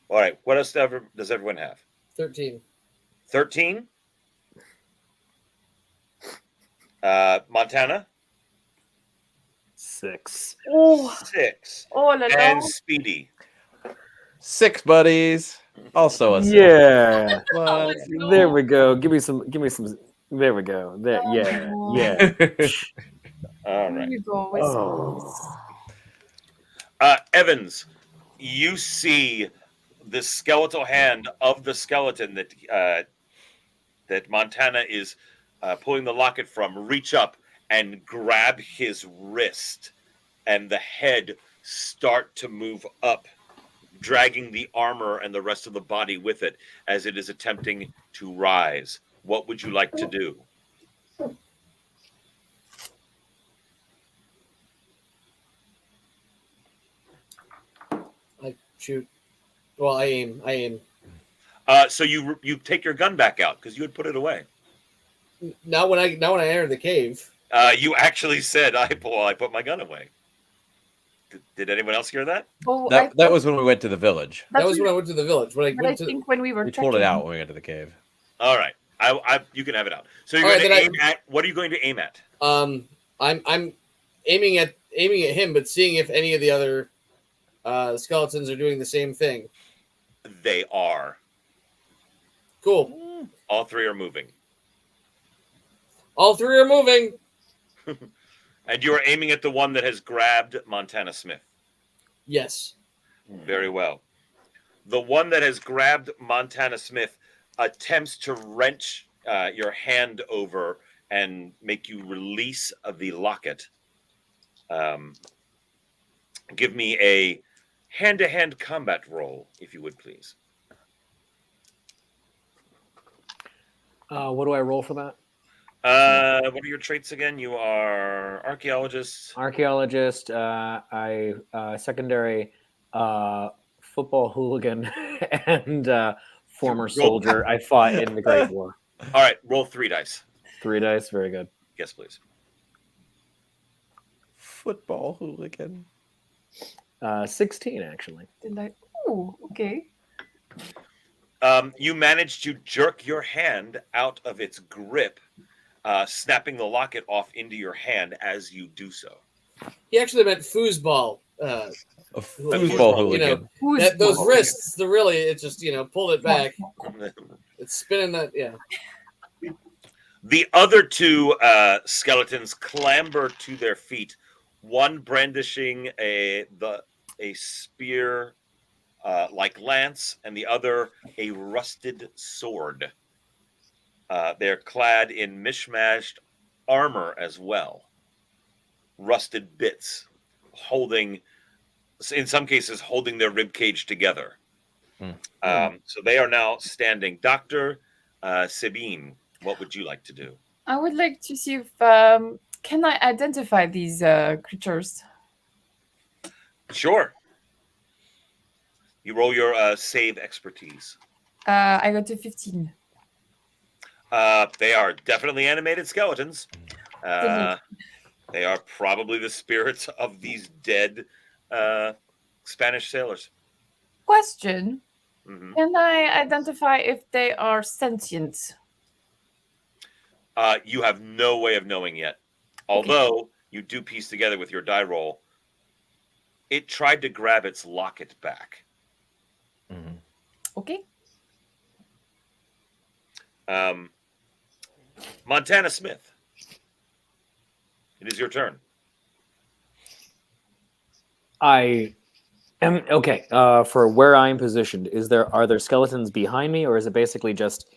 All right. What else does everyone have? 13. 13? Montana? 6. Oh, 6. oh la la. And Speedy? 6 buddies. Also a 6. Yeah. What? There we go. Give me some. There we go. There. Oh, Yeah. no. Yeah. All Here right. you go, whispers. Evans, you see the skeletal hand of the skeleton that Montana is pulling the locket from reach up and grab his wrist, and the head start to move up, dragging the armor and the rest of the body with it as it is attempting to rise. What would you like to do? I shoot. Well, I aim. So you take your gun back out because you had put it away. Not when I entered the cave. You actually said, I put my gun away. Did anyone else hear that? Oh, That was when we went to the village. That was when I went to the village. When I But I went to think when we were We pulled it checking- out when we went to the cave. All right. You can have it out. So you're All going right, to then aim at, what are you going to aim at? I'm aiming at him, but seeing if any of the other skeletons are doing the same thing. They are. Cool. All three are moving. All three are moving. And you are aiming at the one that has grabbed Montana Smith. Yes. Very well. The one that has grabbed Montana Smith attempts to wrench your hand over and make you release the locket. Give me a hand-to-hand combat roll, if you would, please. What do I roll for that? What are your traits again? You are archaeologist. Archaeologist. I secondary football hooligan and former soldier. I fought in the Great War. All right, roll 3 dice. 3 dice, very good. Yes, please. Football hooligan. 16 actually. Oh, okay. You manage to jerk your hand out of its grip, snapping the locket off into your hand as you do so. He actually meant foosball. A football hooligan. Those wrists, it's just, pulled it back. It's spinning that, yeah. The other two skeletons clamber to their feet, one brandishing a spear like lance, and the other a rusted sword. They're clad in mishmashed armor as well, rusted bits, in some cases, holding their rib cage together. So they are now standing. Dr. Sabine, what would you like to do? I would like to see if can I identify these creatures? Sure. You roll your save expertise. I got to 15. They are definitely animated skeletons. They are probably the spirits of these dead Spanish sailors. Question. Mm-hmm. Can I identify if they are sentient? You have no way of knowing yet. Although you do piece together with your die roll, it tried to grab its locket back. Mm-hmm. Okay. Montana Smith, it is your turn. I am okay. For where I'm positioned, are there skeletons behind me, or is it basically just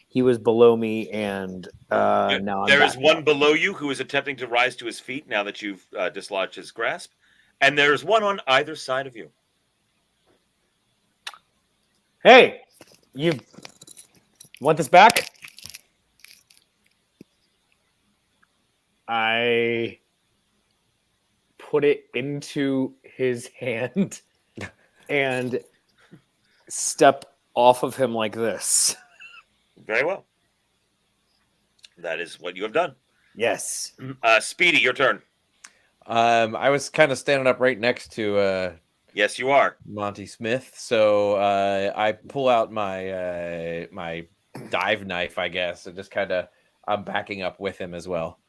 he was below me and now I'm There is back one up? below you who is attempting to rise to his feet now that you've dislodged his grasp, and there is one on either side of you. Hey, you want this back? I put it into his hand and step off of him like this. Very well. That is what you have done. Yes. Speedy, your turn. I was kind of standing up right next to Yes, you are. Monty Smith, so I pull out my my dive knife, I guess, and just kind of I'm backing up with him as well.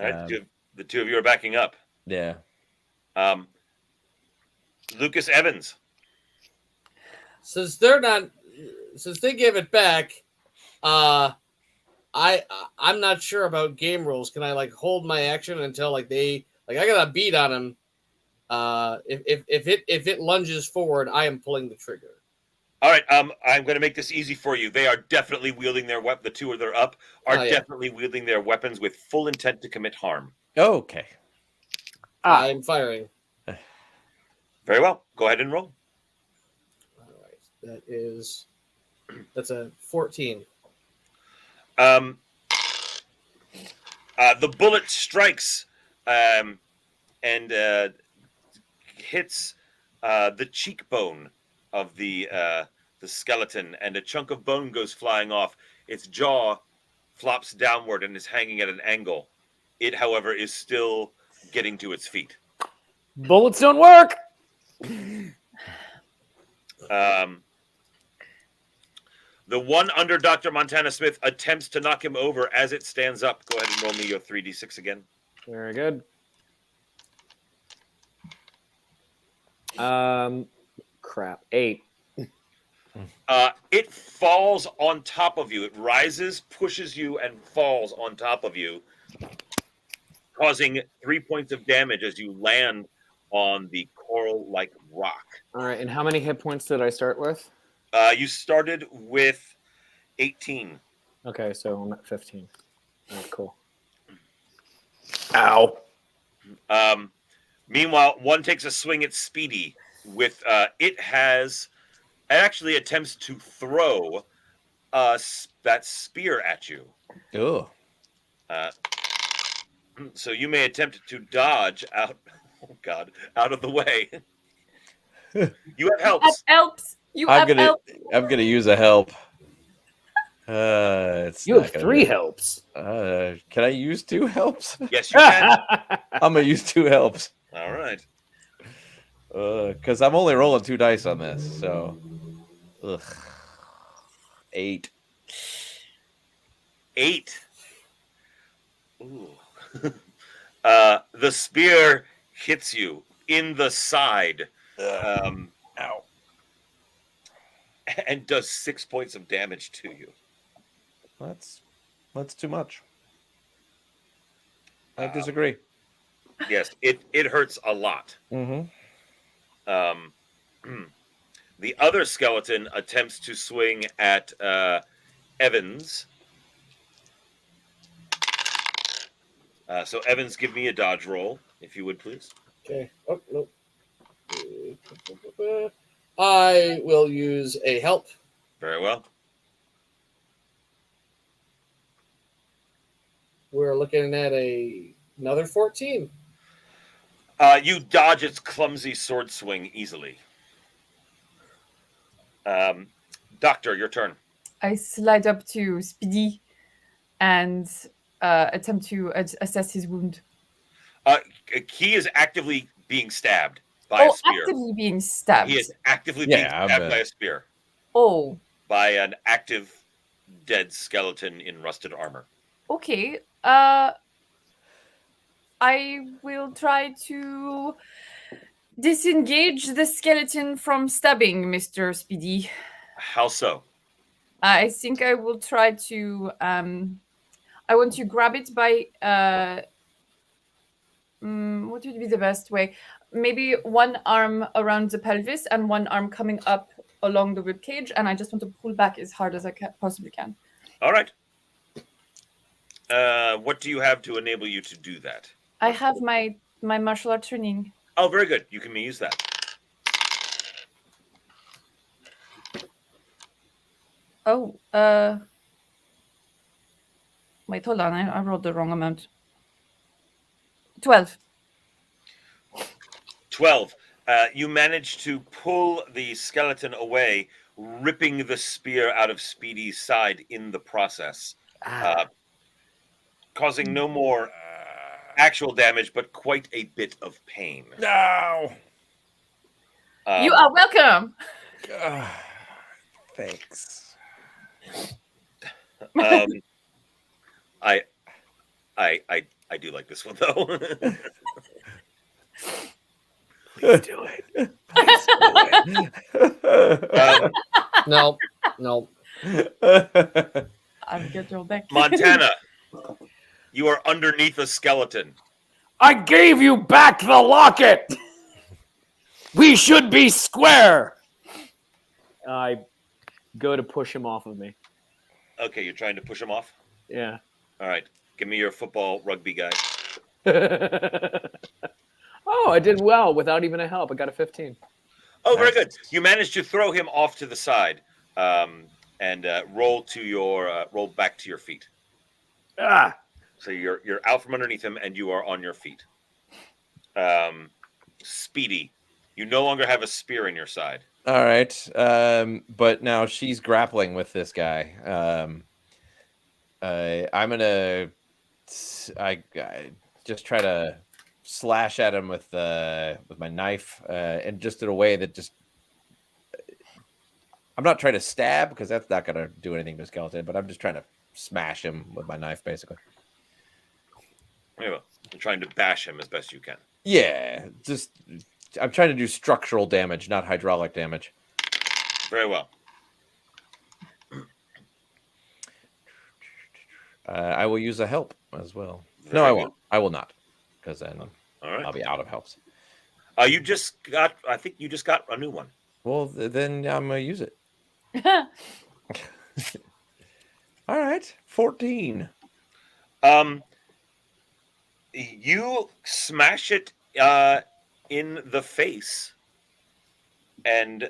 All right, the two of you are backing up. Yeah. Lucas Evans. Since they gave it back, I'm not sure about game rules. Can I hold my action until I got a beat on him? If it lunges forward, I am pulling the trigger. All right. I'm going to make this easy for you. They are definitely wielding their weapon. The two that are up are definitely wielding their weapons with full intent to commit harm. Okay. I'm firing. Very well. Go ahead and roll. All right. That's a 14. The bullet strikes and hits the cheekbone of the skeleton, and a chunk of bone goes flying off. Its jaw flops downward and is hanging at an angle. It, however, is still getting to its feet. Bullets don't work. The one under Dr. Montana Smith attempts to knock him over as it stands up. Go ahead and roll me your 3d6 again. Very good. Crap. 8. It falls on top of you. It rises, pushes you, and falls on top of you, causing 3 points of damage as you land on the coral-like rock. All right. And how many hit points did I start with? You started with 18. Okay, so I'm at 15. All right, cool. Ow. Meanwhile, one takes a swing at Speedy. With it actually attempts to throw that spear at you. Oh. So you may attempt to dodge out. Oh God, out of the way. You have helps. Helps. I'm gonna use a help. It's You have 3 helps. Can I use 2 helps? Yes, you can. I'm gonna use 2 helps. All right. Because I'm only rolling 2 dice on this, so. Ugh. 8. 8. Ooh. The spear hits you in the side. Ow. And does 6 points of damage to you. That's too much. I disagree. Yes, it hurts a lot. Mm-hmm. The other skeleton attempts to swing at Evans. So Evans, give me a dodge roll, if you would, please. Okay. Oh, no. I will use a help. Very well. We're looking at another 14. You dodge its clumsy sword swing easily. Doctor, your turn. I slide up to Speedy and attempt to assess his wound. He is actively being stabbed by a spear. Actively being stabbed. He is actively being stabbed by a spear. Oh. By an active dead skeleton in rusted armor. Okay. I will try to disengage the skeleton from stabbing, Mr. Speedy. How so? I think I will try to. I want to grab it by. What would be the best way? Maybe one arm around the pelvis and one arm coming up along the ribcage, and I just want to pull back as hard as I possibly can. All right. What do you have to enable you to do that? I have my martial art training. Oh, very good. You can use that. Oh, wait, hold on. I rolled the wrong amount. 12. 12. You manage to pull the skeleton away, ripping the spear out of Speedy's side in the process, causing no more actual damage, but quite a bit of pain. No. You are welcome. Thanks. I do like this one though. Please do it. No. I'll get your back. Montana, you are underneath a skeleton. I gave you back the locket. We should be square. I go to push him off of me. Okay, you're trying to push him off? Yeah. All right. Give me your football rugby guy. Oh, I did well without even a help. I got a 15. Oh, very good. You managed to throw him off to the side and roll back to your feet. Ah! So you're out from underneath him and you are on your feet. Speedy, you no longer have a spear in your side. All right. But now she's grappling with this guy. I'm gonna I just try to slash at him with my knife, and just in a way that just I'm not trying to stab because that's not gonna do anything to skeleton, but I'm just trying to smash him with my knife, basically. Anyway, you're trying to bash him as best you can. Yeah, just I'm trying to do structural damage, not hydraulic damage. Very well. I will use a help as well. Very no, I good. won't. I will not, because then All right. I'll be out of helps. I think you just got a new one. Well, then I'm gonna use it. All right, 14. You smash it in the face, and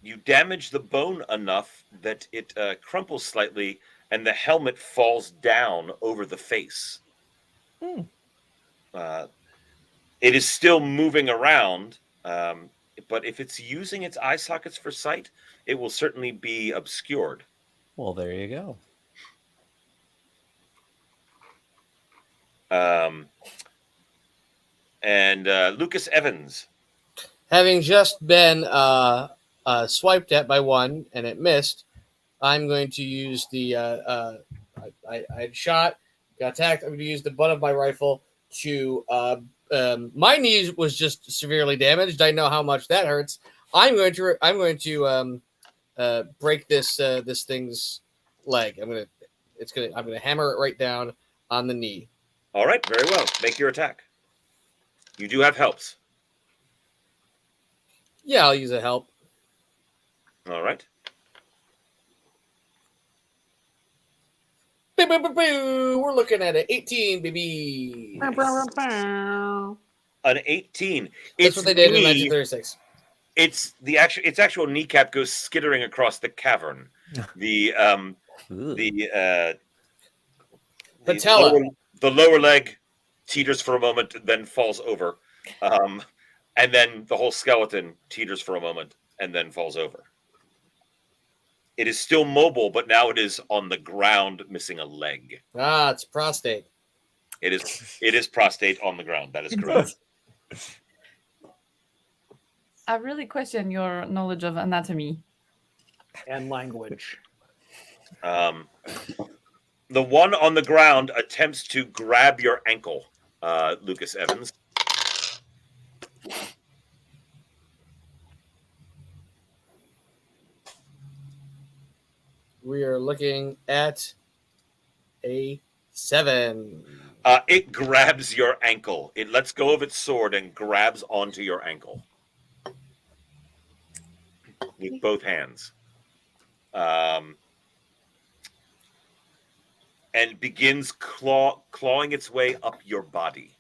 you damage the bone enough that it crumples slightly, and the helmet falls down over the face. It is still moving around, but if it's using its eye sockets for sight, it will certainly be obscured. Well, there you go. And Lucas Evans. Having just been swiped at by one and it missed, I'm going to use the I had shot, got attacked. I'm going to use the butt of my rifle to my knee was just severely damaged. I know how much that hurts. I'm going to break this thing's leg. I'm going to hammer it right down on the knee. All right, very well. Make your attack. You do have helps. Yeah, I'll use a help. All right. We're looking at an 18, baby. An 18. That's what they did in 1936. Its actual kneecap goes skittering across the cavern. The patella. The lower leg teeters for a moment, then falls over. And then the whole skeleton teeters for a moment and then falls over. It is still mobile, but now it is on the ground, missing a leg. Ah, it's prostate. It is prostate on the ground. That is correct. I really question your knowledge of anatomy and language. The one on the ground attempts to grab your ankle, Lucas Evans. We are looking at a 7. It grabs your ankle. It lets go of its sword and grabs onto your ankle with both hands. And begins clawing its way up your body.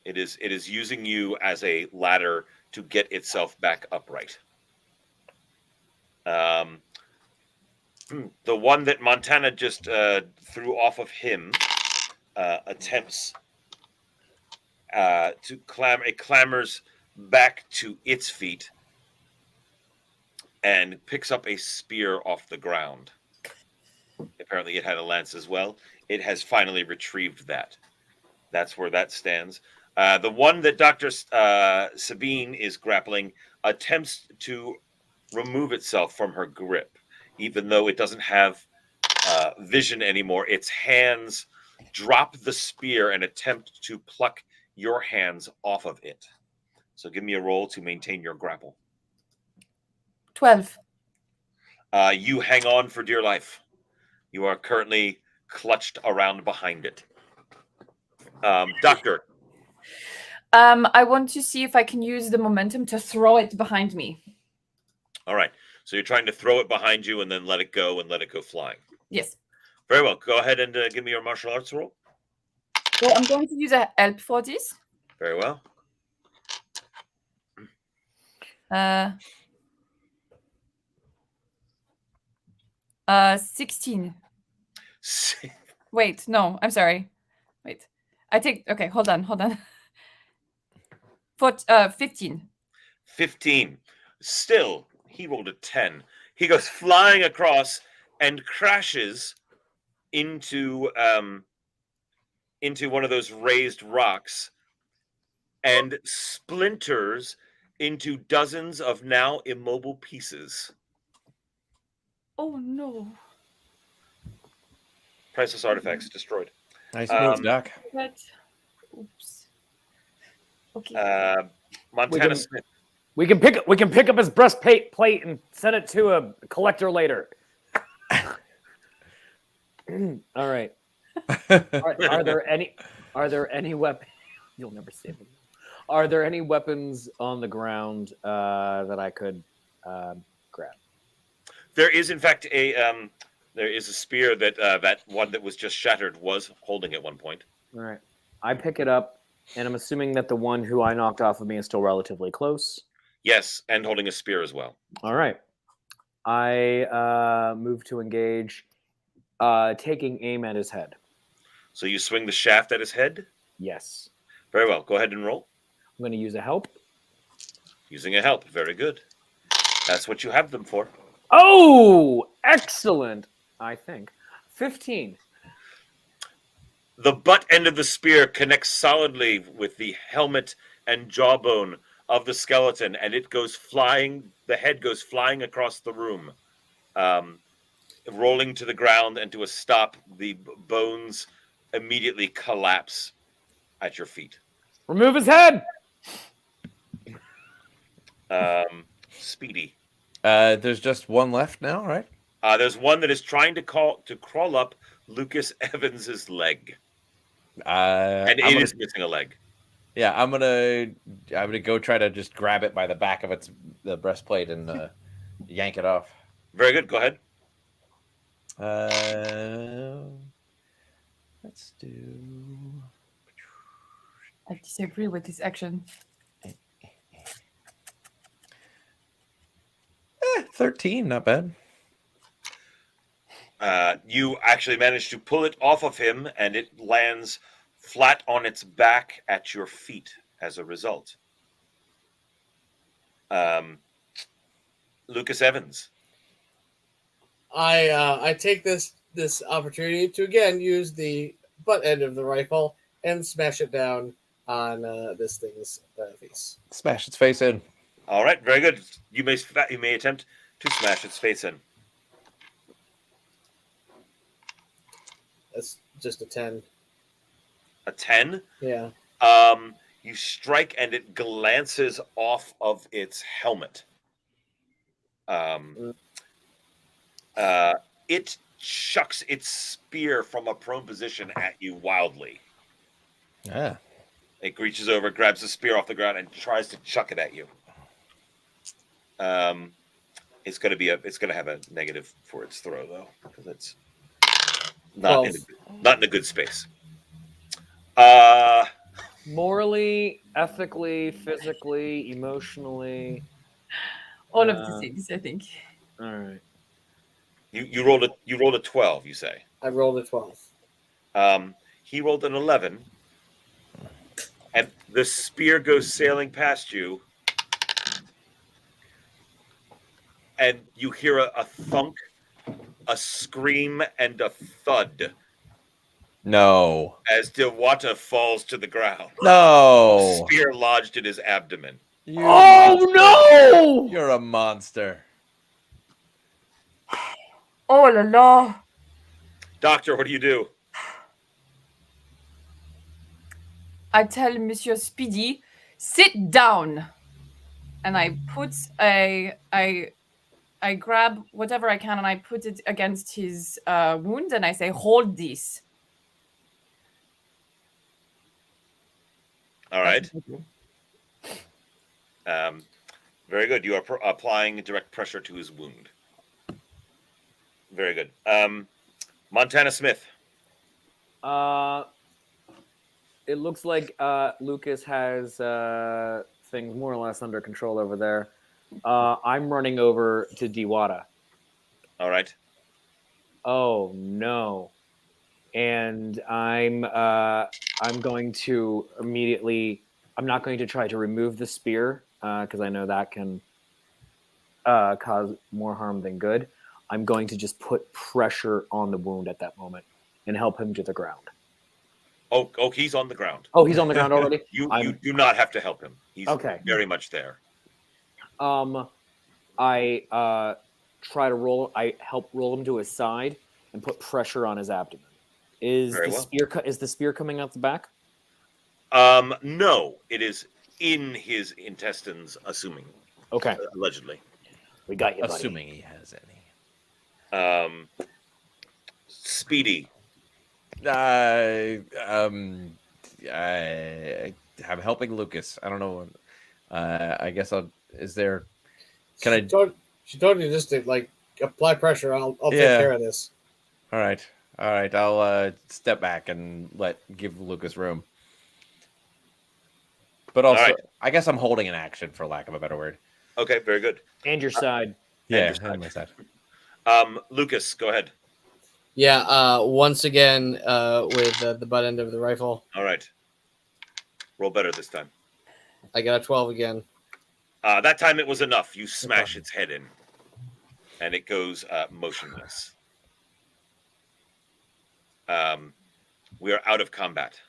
It is using you as a ladder to get itself back upright. The one that Montana just threw off of him attempts to clamber. It clambers back to its feet and picks up a spear off the ground. Apparently it had a lance as well. It has finally retrieved that. That's where that stands. The one that Dr. Sabine is grappling attempts to remove itself from her grip, even though it doesn't have vision anymore. Its hands drop the spear and attempt to pluck your hands off of it. So give me a roll to maintain your grapple. 12. You hang on for dear life. You are currently clutched around behind it. Doctor. I want to see if I can use the momentum to throw it behind me. All right. So you're trying to throw it behind you and then let it go flying. Yes. Very well. Go ahead and give me your martial arts roll. So I'm going to use a help for this. Very well. 16. Wait, no, I'm sorry. Wait. Okay, hold on. 15. 15. Still, he rolled a 10. He goes flying across and crashes into one of those raised rocks and splinters into dozens of now immobile pieces. Oh no. Priceless artifacts destroyed. Nice move, Doc. What? Oops. Okay. Montana Smith. We can pick up his breastplate and send it to a collector later. All right. Are there any weapons? You'll never see them. Are there any weapons on the ground that I could grab? There is, in fact, a spear that one that was just shattered was holding at one point. All right. I pick it up, and I'm assuming that the one who I knocked off of me is still relatively close. Yes, and holding a spear as well. All right. I move to engage, taking aim at his head. So you swing the shaft at his head? Yes. Very well. Go ahead and roll. I'm going to use a help. Using a help. Very good. That's what you have them for. Oh, excellent, I think. 15. The butt end of the spear connects solidly with the helmet and jawbone of the skeleton, and it goes flying. The head goes flying across the room, rolling to the ground, and to a stop, the bones immediately collapse at your feet. Remove his head. Speedy. There's just one left now, right? There's one that is trying to crawl up Lucas Evans's leg, and it is missing a leg. Yeah, I'm gonna go try to just grab it by the back of the breastplate and yank it off. Very good. Go ahead. Let's do. I disagree with this action. 13, not bad. You actually managed to pull it off of him, and it lands flat on its back at your feet as a result. Lucas Evans. I take this opportunity to again use the butt end of the rifle and smash it down on this thing's face. Smash its face in. All right, very good. You may attempt to smash its face in. That's just a 10. A 10? Yeah. You strike and it glances off of its helmet. It chucks its spear from a prone position at you wildly. Yeah. It reaches over, grabs the spear off the ground, and tries to chuck it at you. It's going to have a negative for its throw though, because it's not in a good space. Morally, ethically, physically, emotionally. All of the things, I think. All right. You rolled a 12, you say. I rolled a 12. He rolled an 11, and the spear goes sailing past you, and you hear a thunk, a scream, and a thud No. as Dewata falls to the ground. No. Spear lodged in his abdomen. No! You're a monster. Oh la la. Doctor, what do you do? I tell Monsieur Speedy, sit down. And I grab whatever I can and I put it against his wound and I say, hold this. All right. Very good. You are applying direct pressure to his wound. Very good. Montana Smith. It looks like Lucas has things more or less under control over there. I'm running over to Diwata. All right. Oh no! And I'm going to immediately. I'm not going to try to remove the spear because I know that can cause more harm than good. I'm going to just put pressure on the wound at that moment and help him to the ground. Oh, he's on the ground. Oh, he's on the ground already? You do not have to help him. He's Okay. very much there. I try to roll. I help roll him to his side and put pressure on his abdomen. Is the spear coming out the back? No, it is in his intestines, assuming. Okay. Allegedly. We got you, buddy. Assuming he has any. Speedy. I'm helping Lucas. I don't know. I guess I'll. Is there? Can I? She told you just to like apply pressure. I'll take Yeah. care of this. All right. I'll step back and give Lucas room. But also, right. I guess I'm holding an action, for lack of a better word. Okay, very good. And your side. Yeah, and my side. Lucas, go ahead. Yeah. Once again, with the butt end of the rifle. All right. Roll better this time. I got a 12 again. That time it was enough. You smash its head in, and it goes motionless. We are out of combat.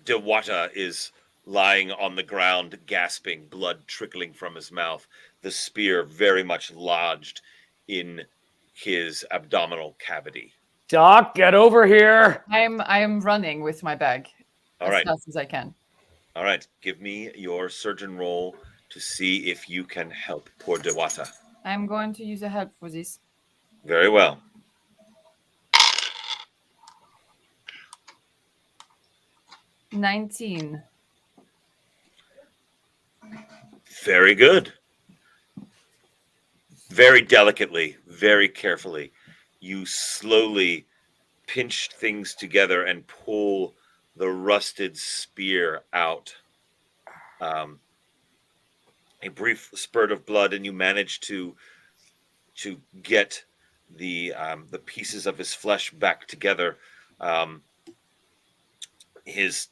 Dewata is lying on the ground, gasping, blood trickling from his mouth, the spear very much lodged in his abdominal cavity. Doc, get over here. I am running with my bag All right. fast as I can. All right. Give me your surgeon roll to see if you can help poor Dewata. I'm going to use a help for this. Very well. $19. Very good. Very delicately, very carefully, you slowly pinch things together and pull the rusted spear out. A brief spurt of blood, and you manage to get the pieces of his flesh back together. His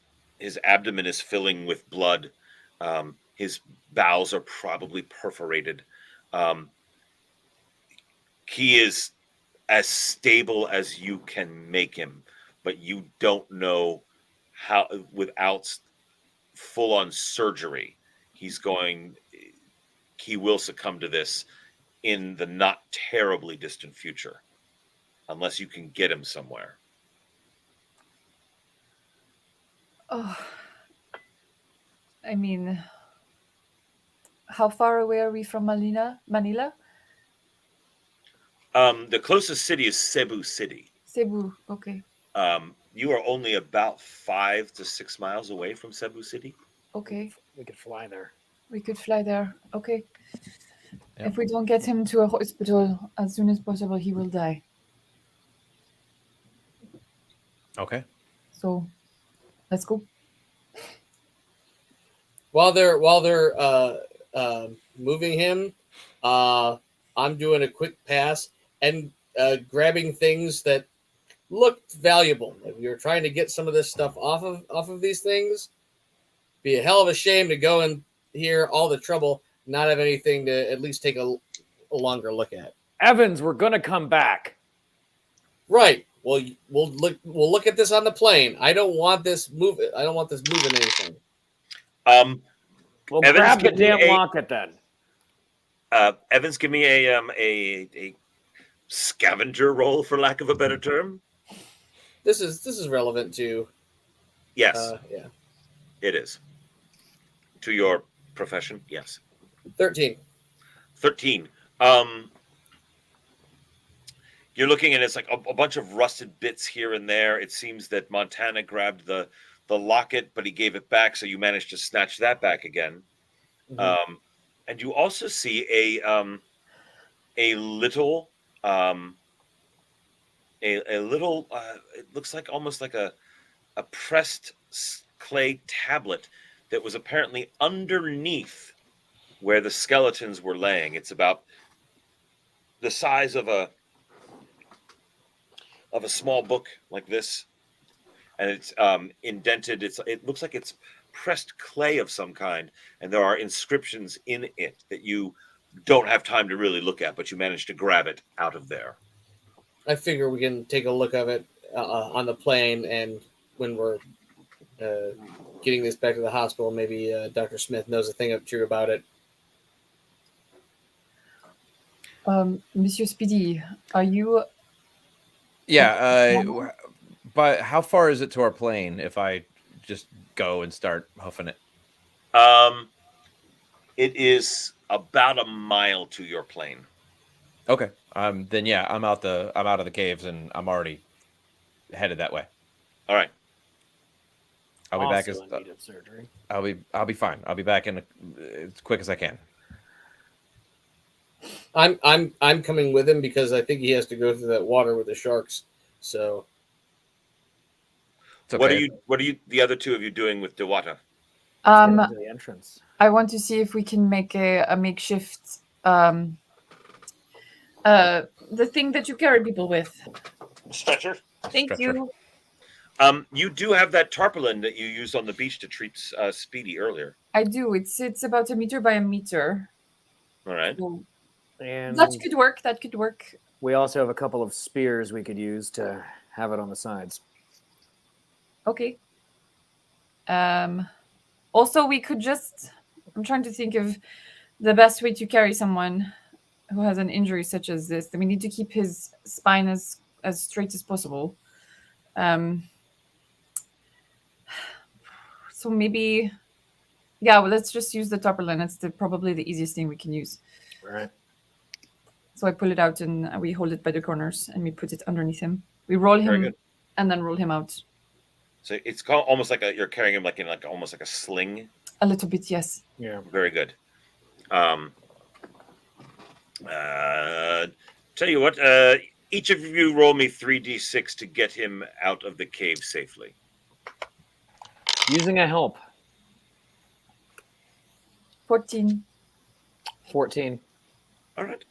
abdomen is filling with blood. His bowels are probably perforated. He is as stable as you can make him, but you don't know how, without full-on surgery, he will succumb to this in the not terribly distant future, unless you can get him somewhere. Oh, I mean, how far away are we from Manila? The closest city is Cebu City. Cebu, okay. You are only about 5 to 6 miles away from Cebu City. Okay. We could fly there. We could fly there. Okay. Yeah. If we don't get him to a hospital as soon as possible, he will die. Okay. So, let's go. While they're moving him, I'm doing a quick pass and grabbing things that looked valuable. If you're trying to get some of this stuff off of these things, be a hell of a shame to go in here, all the trouble, not have anything to at least take a longer look at. Evans, we're gonna come back. Right. Well, we'll look at this on the plane. I don't want this moving anything. Well, Evans, grab the give me damn a- locket then. Evans, give me a scavenger roll, for lack of a better term. This is relevant to Yes, yeah. it is. To your profession, yes. 13. 13. You're looking at it's like a bunch of rusted bits here and there. It seems that Montana grabbed the locket, but he gave it back, so you managed to snatch that back again. And you also see a little a little it looks like almost like a pressed clay tablet that was apparently underneath where the skeletons were laying. It's about the size of a small book like this, and it's indented. It looks like it's pressed clay of some kind, and there are inscriptions in it that you don't have time to really look at, but you manage to grab it out of there. I figure we can take a look of it on the plane, and when we're getting this back to the hospital, maybe Dr. Smith knows a thing or two about it. Monsieur Speedy, are you? Yeah. But how far is it to our plane if I just go and start huffing it? It is about a mile to your plane. Okay. Then yeah, I'm out of the caves and I'm already headed that way. All right. I'll be back Also in need of surgery. I'll be fine. I'll be back in as quick as I can. I'm coming with him because I think he has to go through that water with the sharks. So It's okay. What are you the other two of you doing with Dewata? To the entrance. I want to see if we can make a makeshift the thing that you carry people with. Stretcher. Thank Stretcher. you. You do have that tarpaulin that you used on the beach to treat Speedy earlier. I do. It's about 1 meter by 1 meter. All right. So And that could work. That could work. we also have a couple of spears we could use to have it on the sides. Okay. Also, we could just. I'm trying to think of the best way to carry someone who has an injury such as this. We need to keep his spine as straight as possible. So maybe, yeah. Well, let's just use the tarpaulin. It's probably the easiest thing we can use. Right. So I pull it out and we hold it by the corners and we put it underneath him. We roll Very him good. and then roll him out. So it's called almost like you're carrying him like in almost like a sling. A little bit, yes. Yeah. Very good. Tell you what, each of you roll me 3d6 to get him out of the cave safely. Using a help. 14. 14. All right.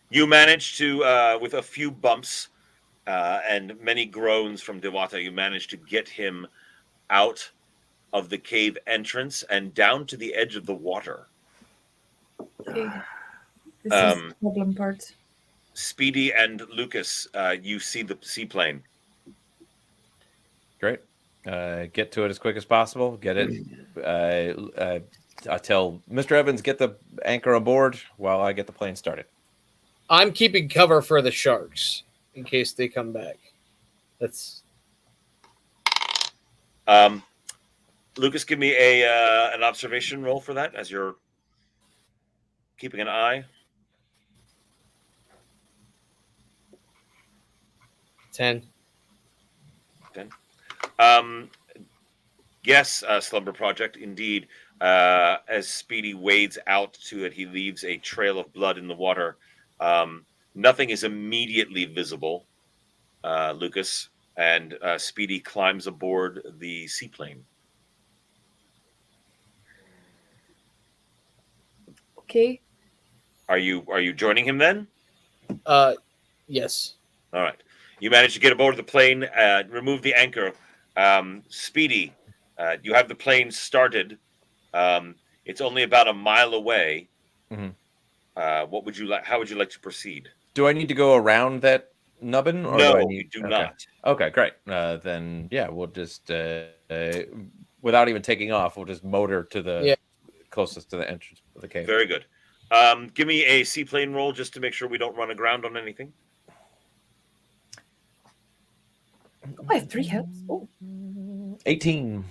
You manage to, with a few bumps and many groans from Dewata, you manage to get him out of the cave entrance and down to the edge of the water. Okay. This is the problem part. Speedy and Lucas, you see the seaplane. Great. Get to it as quick as possible. Get it. I tell Mr. Evans, get the anchor aboard while I get the plane started. I'm keeping cover for the sharks in case they come back. That's Lucas, give me an observation roll for that as you're keeping an eye. 10. 10. Yes, Slumber Project, indeed. As Speedy wades out to it, he leaves a trail of blood in the water. Nothing is immediately visible, Lucas, and Speedy climbs aboard the seaplane. Okay. Are you joining him then? Yes. All right. You manage to get aboard the plane, remove the anchor. Speedy, you have the plane started. It's only about a mile away. Mm-hmm. What would you like? How would you like to proceed? Do I need to go around that nubbin? Or No, do I need... you do okay. not. Okay, great. Then yeah, we'll just without even taking off, we'll just motor to the closest to the entrance of the cave. Very good. Give me a seaplane roll just to make sure we don't run aground on anything. Oh, I have 3 helps. Oh. 18.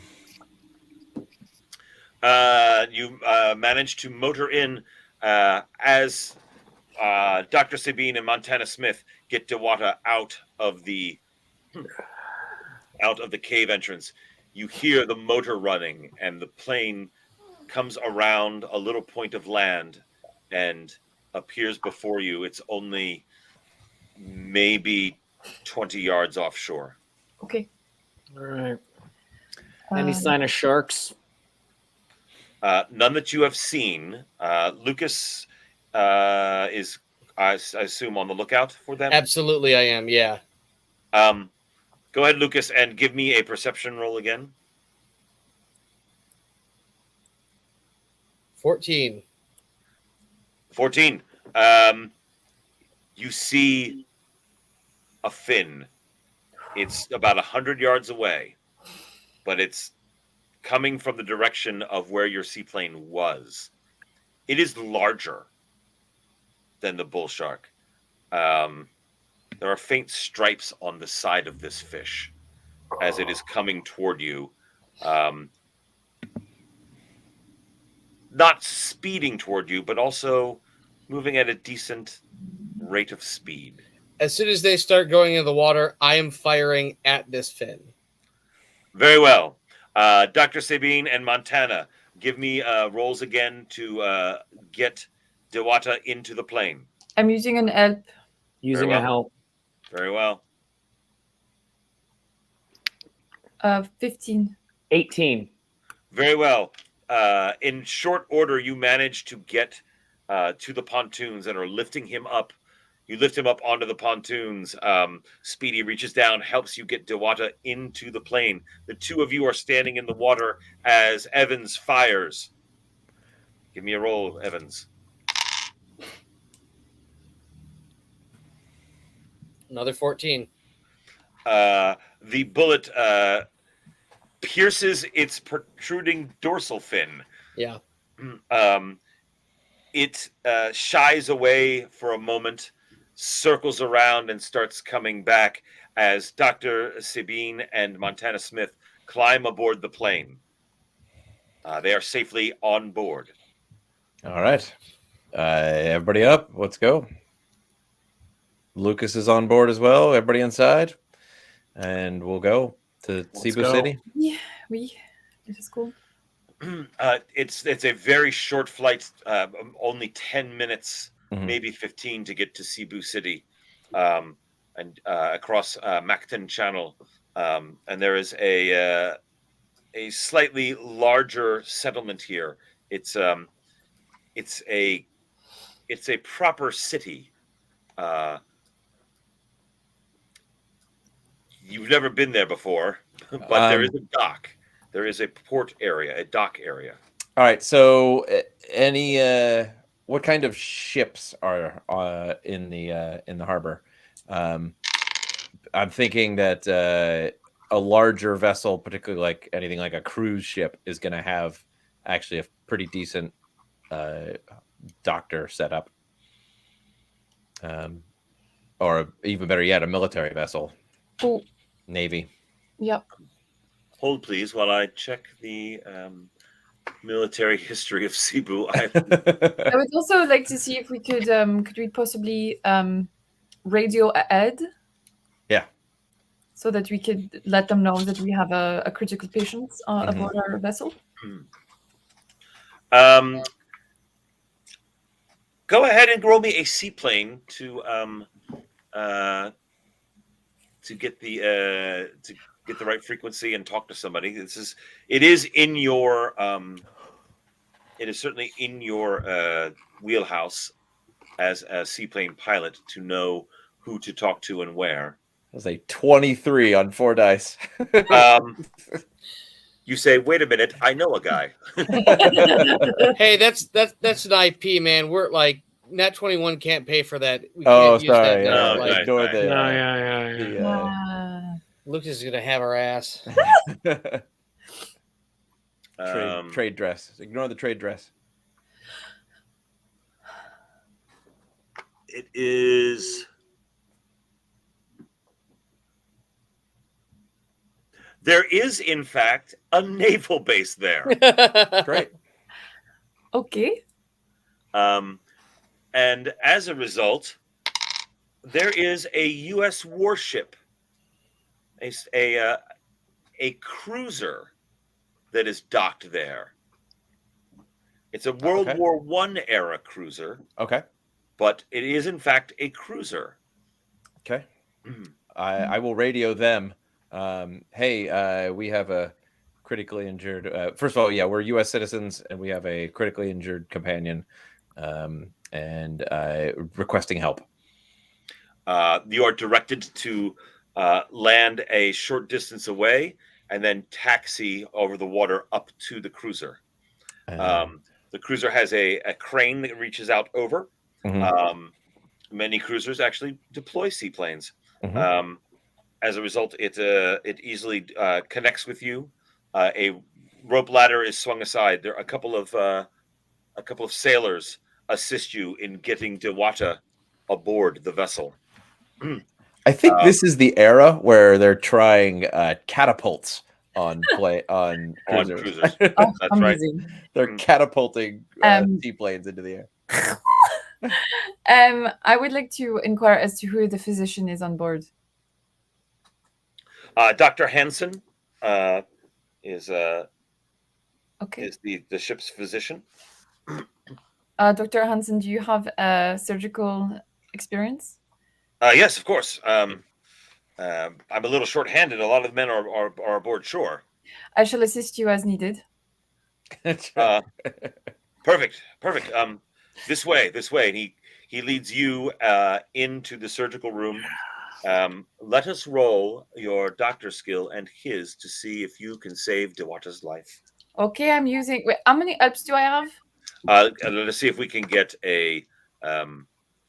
You managed to motor in as Dr. Sabine and Montana Smith get Dewata out of the cave entrance. You hear the motor running and the plane comes around a little point of land and appears before you. It's only maybe 20 yards offshore. Okay. All right. Any Um, sign of sharks? None that you have seen. Lucas is, I assume, on the lookout for them. Absolutely, I am. Yeah. Go ahead, Lucas, and give me a perception roll again. 14. 14. You see a fin. It's about 100 yards away, but it's coming from the direction of where your seaplane was. It is larger than the bull shark. There are faint stripes on the side of this fish as it is coming toward you. Not speeding toward you, but also moving at a decent rate of speed. As soon as they start going into the water, I am firing at this fin. Very well. Dr. Sabine and Montana, give me rolls again to get Dewata into the plane. I'm using an help. Using well. a help. Very well. 15. 18. Very well. In short order, you manage to get to the pontoons and are lifting him up. You lift him up onto the pontoons. Speedy reaches down, helps you get Dewata into the plane. The two of you are standing in the water as Evans fires. Give me a roll, Evans. Another 14. The bullet pierces its protruding dorsal fin. Yeah. It shies away for a moment, circles around, and starts coming back as Dr. Sabine and Montana Smith climb aboard the plane. They are safely on board. All right. Everybody up. Let's go. Lucas is on board as well. Everybody inside. And we'll go to Cebu go. City. Yeah, let us go. It's a very short flight, only 10 minutes, maybe 15 to get to Cebu City, and across Mactan Channel. And there is a slightly larger settlement here. It's a proper city. You've never been there before, but there is a dock. There is a port area, a dock area. All right. So, any what kind of ships are in the harbor? I'm thinking that a larger vessel, particularly like anything like a cruise ship, is going to have actually a pretty decent doctor setup, or even better yet, a military vessel. Oh, Navy. yep. Hold, please, while I check the military history of Cebu. I would also like to see if we could we possibly radio ahead? Yeah. So that we could let them know that we have a critical patient aboard our vessel. Go ahead and roll me a seaplane to get the right frequency and talk to somebody. It is certainly in your wheelhouse as a seaplane pilot to know who to talk to and where. That was a 23 on 4 dice. You say, "Wait a minute, I know a guy." Hey, that's an IP, man. We're like Nat 21 can't pay for that. We Oh, can't use sorry. that. No, Like, Ignore right. the, Yeah. Lucas is gonna have our ass. trade dress. Ignore the trade dress. It is. There is, in fact, a naval base there. Great. Okay. And as a result, there is a U.S. warship, a cruiser that is docked there. It's a World Okay. War One era cruiser, Okay. but it is in fact a cruiser. Okay. I will radio them. Hey, we have a critically injured. First of all, yeah, we're U.S. citizens, and we have a critically injured companion, and requesting help. You are directed to land a short distance away and then taxi over the water up to the cruiser. The cruiser has a crane that reaches out over. Mhm. Many cruisers actually deploy seaplanes. Mhm. As a result, it easily connects with you. A rope ladder is swung aside. There are a couple of sailors assist you in getting Dewata aboard the vessel. I think this is the era where they're trying catapults on On cruisers. cruisers. Oh, That's right. amazing. They're catapulting seaplanes into the air. I would like to inquire as to who the physician is on board. Dr. Hansen is Okay. is the ship's physician. Dr. Hansen, do you have surgical experience? Yes, of course. I'm a little short-handed. A lot of the men are aboard shore. I shall assist you as needed. Perfect. This way. And he leads you into the surgical room. Let us roll your doctor skill and his to see if you can save Dewata's life. Okay, I'm using. Wait, how many ups do I have? Let us see if we can get a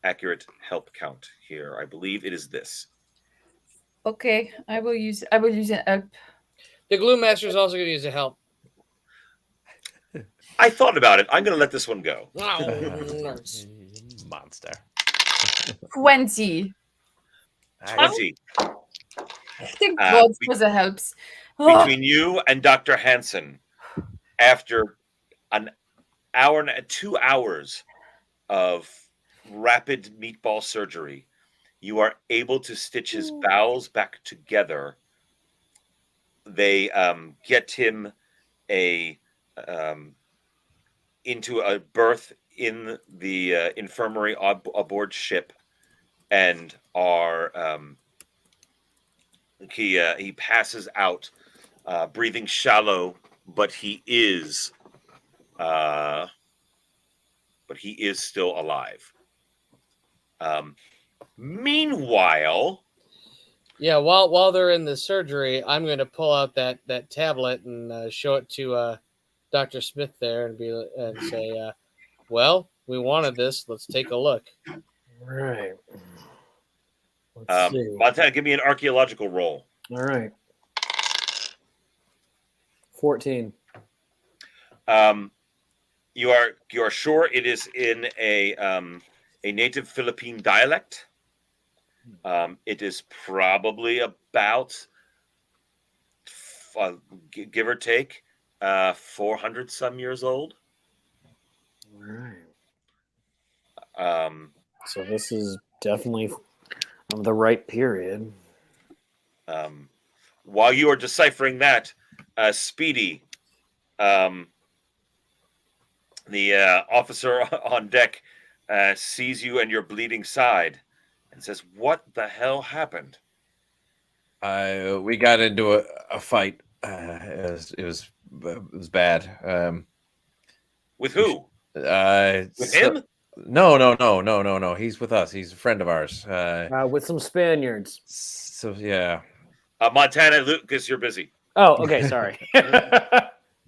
accurate help count here. I believe it is this. Okay, I will use an up. The Glue Master is also going to use a help. I thought about it. I'm going to let this one go. Monster. 20. 20. Thank God for the helps. Between you and Dr. Hansen, after an hour and 2 hours of rapid meatball surgery, you are able to stitch his bowels back together. They get him into a berth in the infirmary aboard ship, and he passes out, breathing shallow, but he is still alive. Meanwhile, yeah, while they're in the surgery, I'm going to pull out that tablet and show it to Dr. Smith there and say, well, we wanted this. Let's take a look. Right. Let's see. Montana, give me an archaeological roll. All right. 14. You are sure it is in a native Philippine dialect. It is probably about, give or take, 400 some years old. All right. So this is definitely of the right period. While you are deciphering that, Speedy, the officer on deck, sees you and your bleeding side and says, "What the hell happened?" We got into a fight. It was bad. With who? With him? No. He's with us. He's a friend of ours. With some Spaniards. So yeah. Montana, Lucas, you're busy. Oh, okay. Sorry.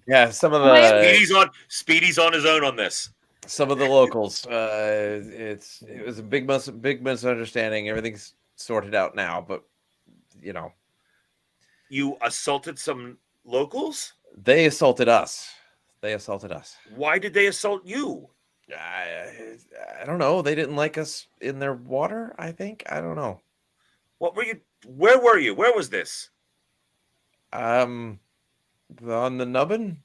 Yeah, some of the Speedy's on his own on this. Some of the locals. It was a big misunderstanding. Everything's sorted out now, but you assaulted some locals. They assaulted us. Why did they assault you? I don't know. They didn't like us in their water, I think. I don't know. What were you? Where were you? Where was this? On the nubbin.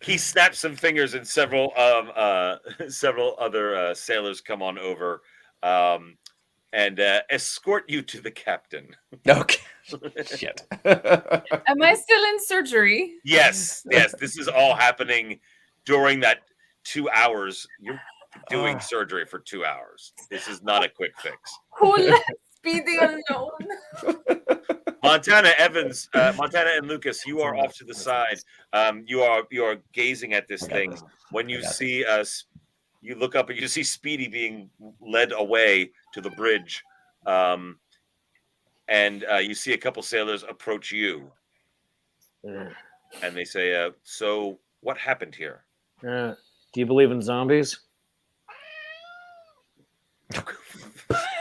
He snaps some fingers, and several other sailors come on over, and escort you to the captain. Okay. Shit. Am I still in surgery? Yes. This is all happening during that 2 hours. You're doing surgery for 2 hours. This is not a quick fix. Who let Speedy alone? Montana and Lucas, you are off to the side. You are gazing at this thing. When you see us, you look up and you see Speedy being led away to the bridge, and you see a couple sailors approach you, and they say, "So, what happened here?" Do you believe in zombies?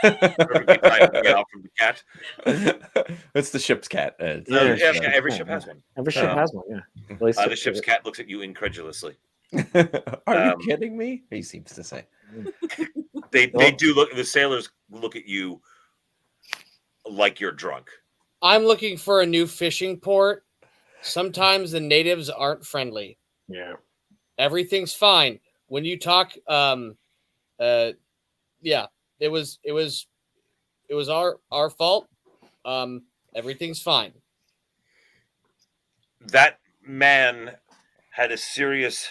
Perfectly timed to get out from the cat. It's the ship's cat. Every ship has one. Every ship has one. Yeah. At least The ship's cat looks at you incredulously. Are you kidding me? He seems to say. They do look. The sailors look at you like you're drunk. I'm looking for a new fishing port. Sometimes the natives aren't friendly. Yeah. Everything's fine. When you talk, yeah, it was our fault. Everything's fine. That man had a serious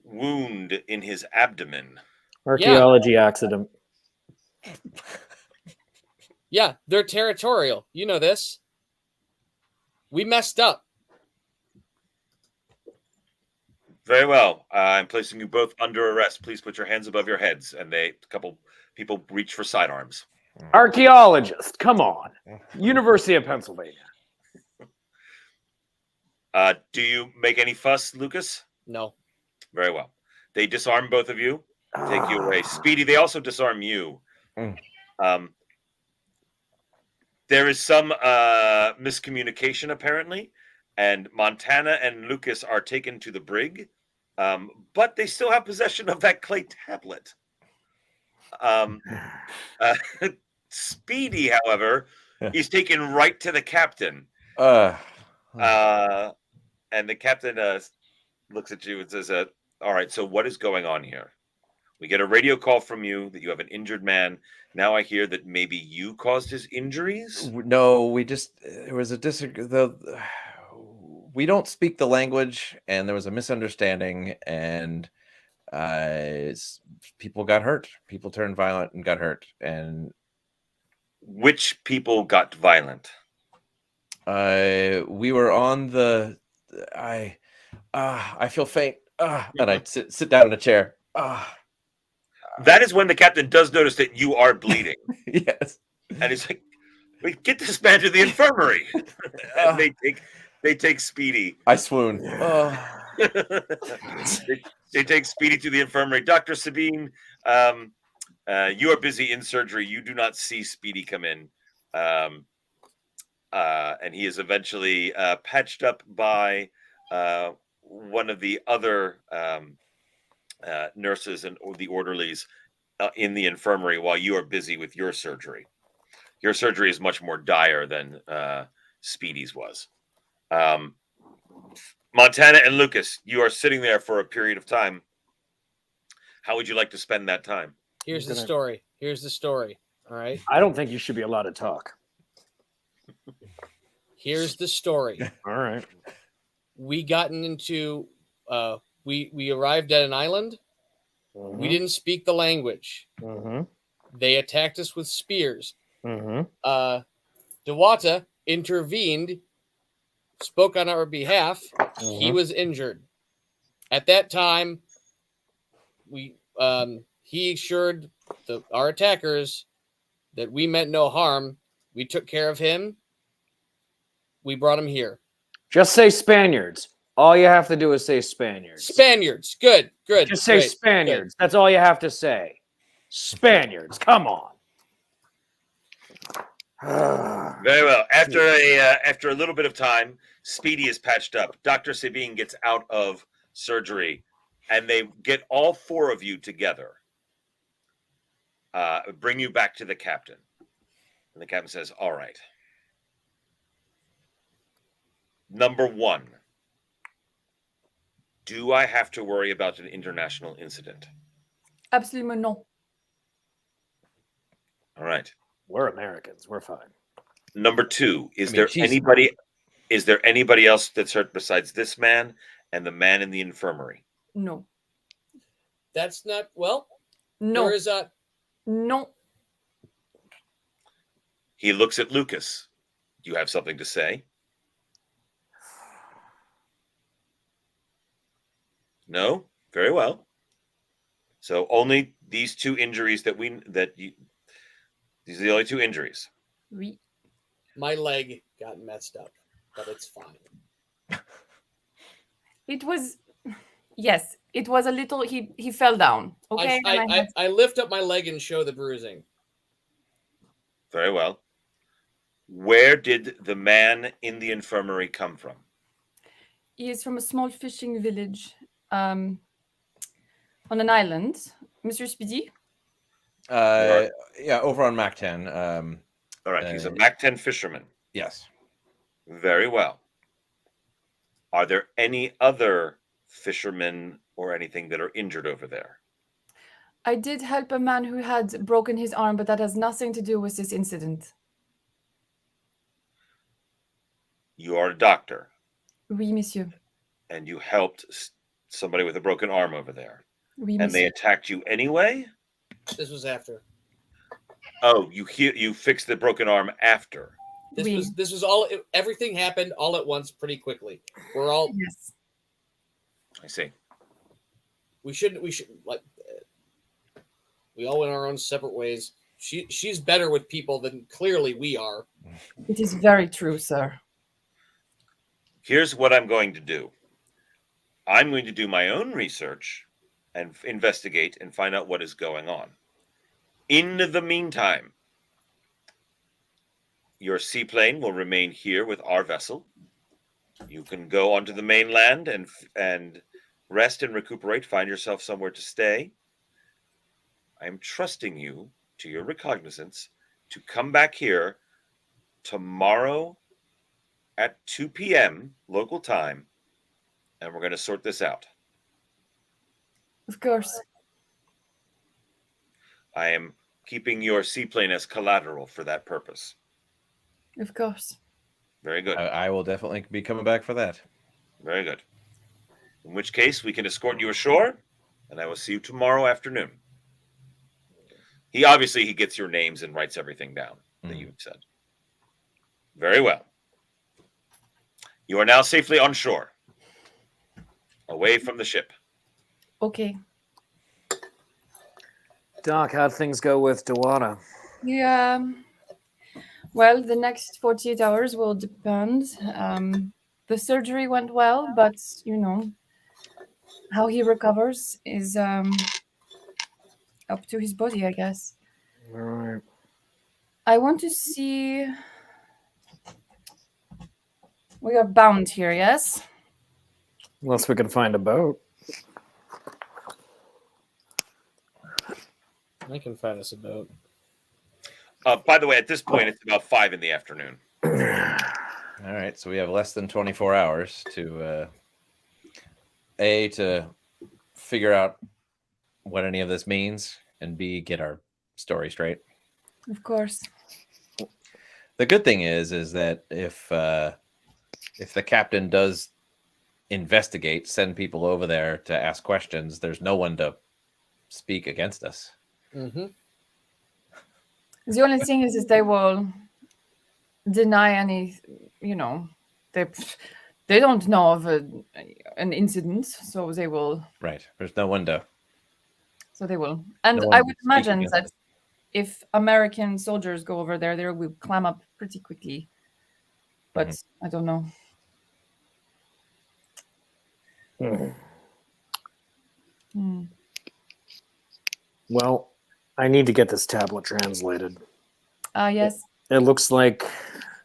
wound in his abdomen. Archaeology accident. Yeah, they're territorial. You know this. We messed up. Very well. I'm placing you both under arrest. Please put your hands above your heads. And a couple people reach for sidearms. Archaeologist, come on. University of Pennsylvania. Do you make any fuss, Lucas? No. Very well. They disarm both of you, take you away. Speedy, they also disarm you. There is some miscommunication, apparently, and Montana and Lucas are taken to the brig, but they still have possession of that clay tablet. Speedy, however, is taken right to the captain. And the captain looks at you and says, all right, so what is going on here? We get a radio call from you that you have an injured man. Now I hear that maybe you caused his injuries? No, there was a we don't speak the language, and there was a misunderstanding, and people got hurt. People turned violent and got hurt. And which people got violent? We were on the. I feel faint. And I sit down in a chair. That is when the captain does notice that you are bleeding. Yes. And he's like, "Wait, get this man to the infirmary." And they take Speedy. I swoon. They take Speedy to the infirmary. Dr. Sabine, you are busy in surgery. You do not see Speedy come in. And he is eventually patched up by one of the other nurses and the orderlies in the infirmary while you are busy with your surgery. Your surgery is much more dire than Speedy's was. Montana and Lucas, you are sitting there for a period of time. How would you like to spend that time? Here's the story. All right. I don't think you should be allowed to talk. Here's the story. All right. We gotten into we arrived at an island. Mm-hmm. We didn't speak the language. Mm-hmm. They attacked us with spears. Mm-hmm. Dewata intervened, spoke on our behalf. Mm-hmm. He was injured. At that time, he assured our attackers that we meant no harm. We took care of him. We brought him here. Just say Spaniards. All you have to do is say Spaniards. Spaniards. Good. Just say Great. Spaniards. Good. That's all you have to say. Spaniards. Come on. Very well. After a little bit of time, Speedy is patched up. Dr. Sabine gets out of surgery, and they get all four of you together. Bring you back to the captain. And the captain says, all right. Number one, do I have to worry about an international incident? Absolument no. All right. We're Americans. We're fine. Number 2, is I mean, there she's- anybody? Is there anybody else that's hurt besides this man and the man in the infirmary? No. That's not well. No. There is a No. He looks at Lucas. Do you have something to say? No? Very well. So only these 2 injuries these are the only 2 injuries. Oui. my leg got messed up, but it's fine. It was, yes, it was a little. He fell down. Okay. I lift up my leg and show the bruising. Very well. Where did the man in the infirmary come from? He is from a small fishing village, on an island. Monsieur Speedy. Yeah, over on Mac 10. All right, he's a Mac 10 fisherman. Yes. Very well. Are there any other fishermen or anything that are injured over there? I did help a man who had broken his arm, but that has nothing to do with this incident. You are a doctor. Oui, monsieur. And you helped somebody with a broken arm over there. Oui, and monsieur. they attacked you anyway? This was after. Oh, you fixed the broken arm after. This was all. Everything happened all at once, pretty quickly. We're all. Yes. I see. We should like. We all went our own separate ways. She's better with people than clearly we are. It is very true, sir. Here's what I'm going to do. I'm going to do my own research and investigate and find out what is going on. In the meantime, your seaplane will remain here with our vessel. You can go onto the mainland and rest and recuperate, find yourself somewhere to stay. I am trusting you, to your recognizance, to come back here tomorrow at 2 p.m. local time, and we're going to sort this out. Of course. I am keeping your seaplane as collateral for that purpose. Of course. Very good. I will definitely be coming back for that. Very good. In which case, we can escort you ashore, and I will see you tomorrow afternoon. He gets your names and writes everything down that you've said. Very well. You are now safely on shore, away from the ship. Okay. Doc, how'd things go with Dawana? Yeah. Well, the next 48 hours will depend. The surgery went well, but how he recovers is up to his body, I guess. All right. I want to see. We are bound here, yes? Unless we can find a boat. I can find us a boat. By the way, at this point, it's about 5 in the afternoon. All right, so we have less than 24 hours to to figure out what any of this means, and B, get our story straight. Of course. The good thing is that if the captain does investigate, send people over there to ask questions, there's no one to speak against us. Mm-hmm. The only thing is they will deny any, they don't know of an incident, so they will. Right. There's no one to. So they will. And No I one would to speak imagine against that us. if American soldiers go over there, they will climb up pretty quickly. But I don't know. Well, I need to get this tablet translated. Yes. It looks like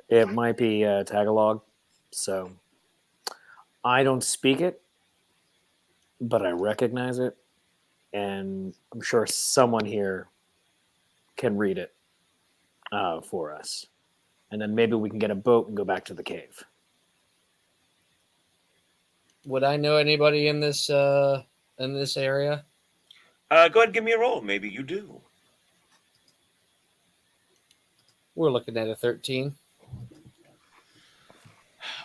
it might be Tagalog, so I don't speak it, but I recognize it, and I'm sure someone here can read it for us, and then maybe we can get a boat and go back to the cave. Would I know anybody in this area? Go ahead and give me a roll. Maybe you do. We're looking at a 13.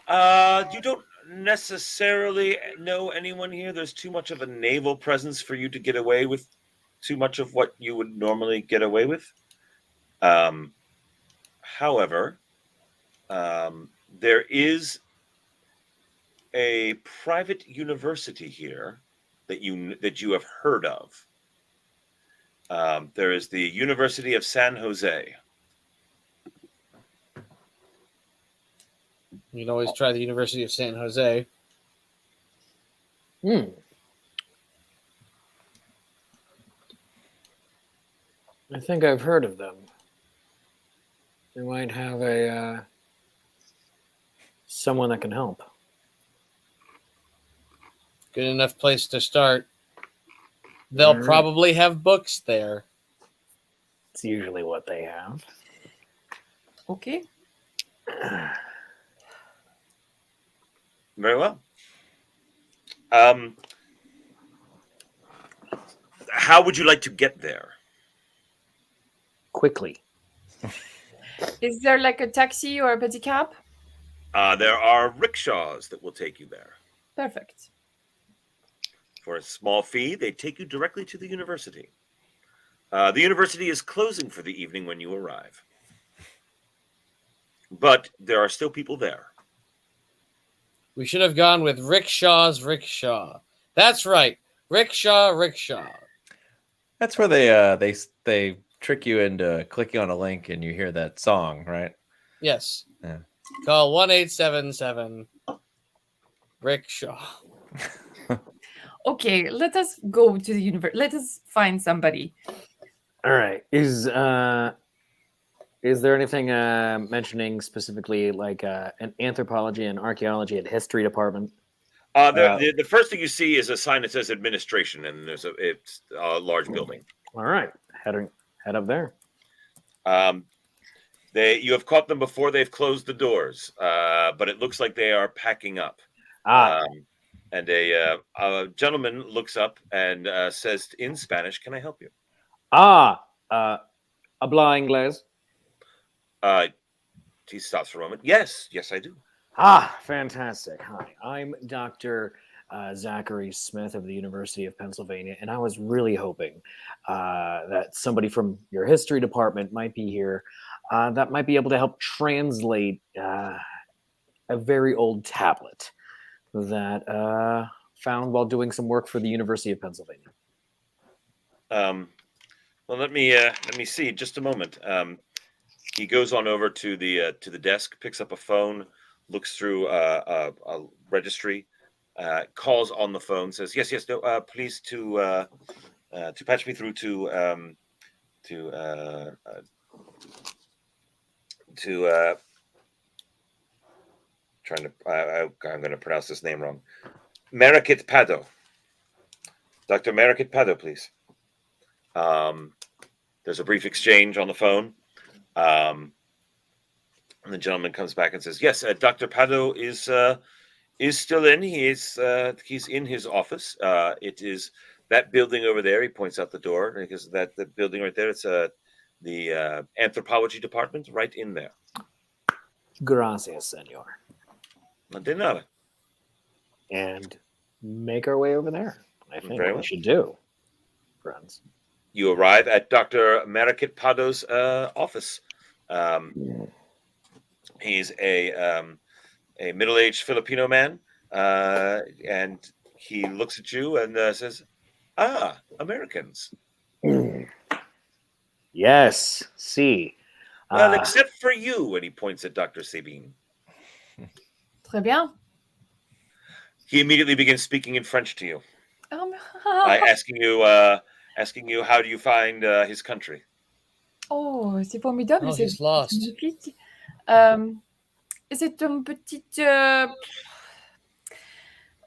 You don't necessarily know anyone here. There's too much of a naval presence for you to get away with too much of what you would normally get away with. However, there is a private university here that you have heard of. There is the University of San Jose. You can always try the University of San Jose. Hmm. I think I've heard of them. They might have a someone that can help. Good enough place to start. They'll Alright. probably have books there. It's usually what they have. Okay. Very well. How would you like to get there? Quickly. Is there like a taxi or a pedicab? There are rickshaws that will take you there. Perfect. For a small fee, they take you directly to the university. The university is closing for the evening when you arrive. But there are still people there. We should have gone with Rickshaw's Rickshaw. That's right. Rickshaw. That's where they trick you into clicking on a link and you hear that song, right? Yes. Yeah. Call 1-877 Rickshaw. Okay, let us go to the university. Let us find somebody. All right. Is there anything mentioning specifically like an anthropology and archaeology and history department? The first thing you see is a sign that says administration, and it's a large building. All right. Head up there. You have caught them before they've closed the doors, but it looks like they are packing up. And a gentleman looks up and says in Spanish, "Can I help you?" Habla inglés. He stops for a moment. Yes, I do. Fantastic. Hi, I'm Dr. Zachary Smith of the University of Pennsylvania, and I was really hoping that somebody from your history department might be here that might be able to help translate a very old tablet that found while doing some work for the University of Pennsylvania. Well, let me see. Just a moment. He goes on over to the desk, picks up a phone, looks through a registry, calls on the phone, says yes, no, please to patch me through to I'm going to pronounce this name wrong. Merakit Pado. Dr. Merakit Pado, please. There's a brief exchange on the phone. And the gentleman comes back and says, "Yes, Dr. Pado is still in. He's in his office. It is that building over there." He points out the door because the building right there. It's the anthropology department right in there. Gracias, senor. De nada. And make our way over there. I think Very we well. should do, friends. You arrive at Dr. Merakit Pado's office. He's a middle-aged Filipino man, and he looks at you and says, Americans. Yes, see. Well, except for you, and he points at Dr. Sabine. Très bien. He immediately begins speaking in French to you, Oh, asking you how do you find his country. oh, c'est formidable. Oh, c'est he's lost. magnifique. C'est une petite.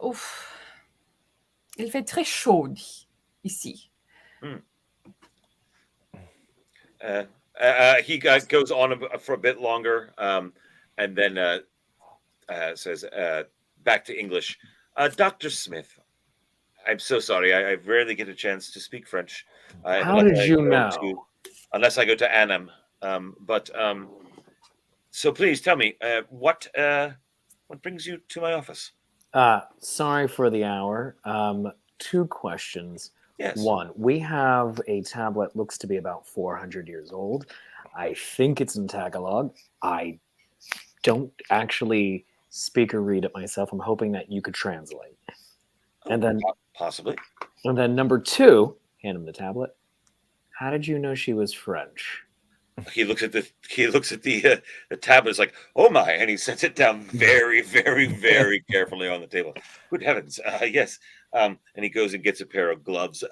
Ouf. Il fait très chaud ici. He goes on for a bit longer, and then says back to English, Dr. Smith, I'm so sorry. I rarely get a chance to speak French. How did you know? Unless I go to Annam. So please tell me, what brings you to my office? Sorry for the hour. Two questions. Yes. One, we have a tablet, looks to be about 400 years old. I think it's in Tagalog. I don't actually speak or read it myself. I'm hoping that you could translate. And then, Possibly. and then number two, hand him the tablet. How did you know she was French? He looks at the tablet. It's like, oh my, and he sets it down very, very, very carefully on the table. Good heavens, yes. And he goes and gets a pair of gloves,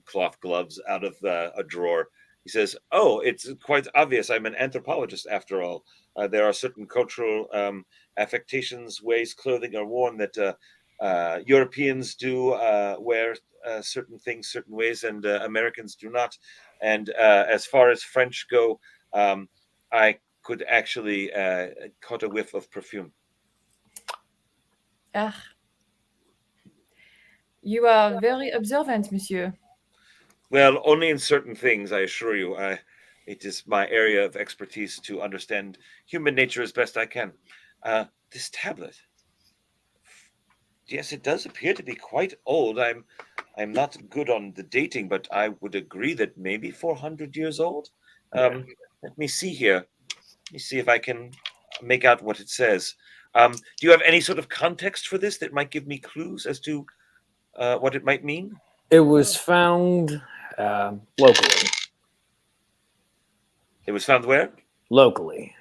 cloth gloves, out of a drawer. He says, "Oh, it's quite obvious. I'm an anthropologist, after all. There are certain cultural affectations, ways clothing are worn that Europeans do wear certain things certain ways, and Americans do not. And as far as French go, I could actually caught a whiff of perfume." Ah. You are very observant, monsieur. Well, only in certain things, I assure you. It is my area of expertise to understand human nature as best I can. This tablet, yes, it does appear to be quite old. I'm not good on the dating, but I would agree that maybe 400 years old. Let me see here. Let me see if I can make out what it says. Do you have any sort of context for this that might give me clues as to what it might mean? It was found locally. It was found where? Locally.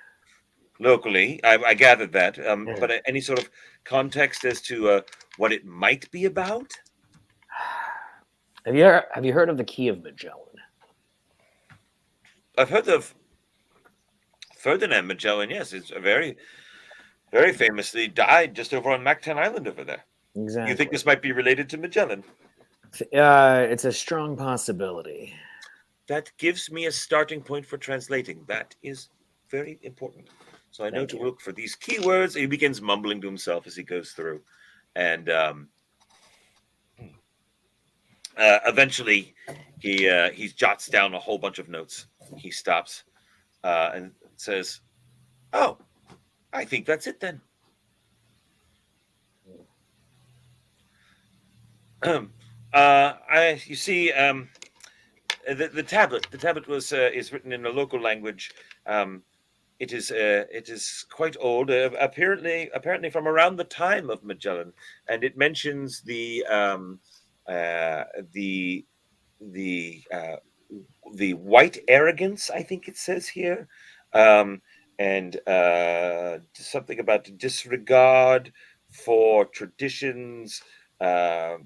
Locally. I gathered that. Yeah. But any sort of context as to what it might be about? Have you heard of the Key of Magellan? I've heard of Ferdinand Magellan. Yes, it's a very, very famously died just over on Mactan Island over there. Exactly. You think this might be related to Magellan? It's a strong possibility. That gives me a starting point for translating. That is very important. So I know to look for these keywords. He begins mumbling to himself as he goes through. And eventually he jots down a whole bunch of notes. He stops and says, "Oh, I think that's it then." You see, the tablet was is written in a local language. It is quite old, apparently from around the time of Magellan, and it mentions the white arrogance, I think it says here, and something about disregard for traditions.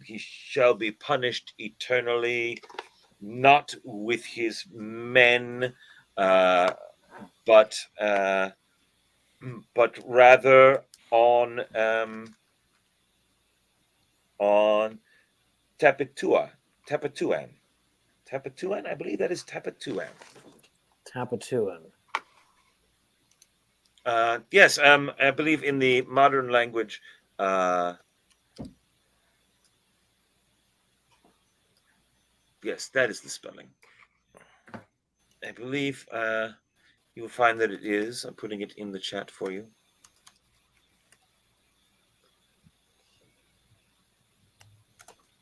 He shall be punished eternally, not with his men, but rather on Tapatuan. I believe that is Tapatuan. Tapatuan. Yes, I believe in the modern language. Yes, that is the spelling. I believe you will find that it is. I'm putting it in the chat for you.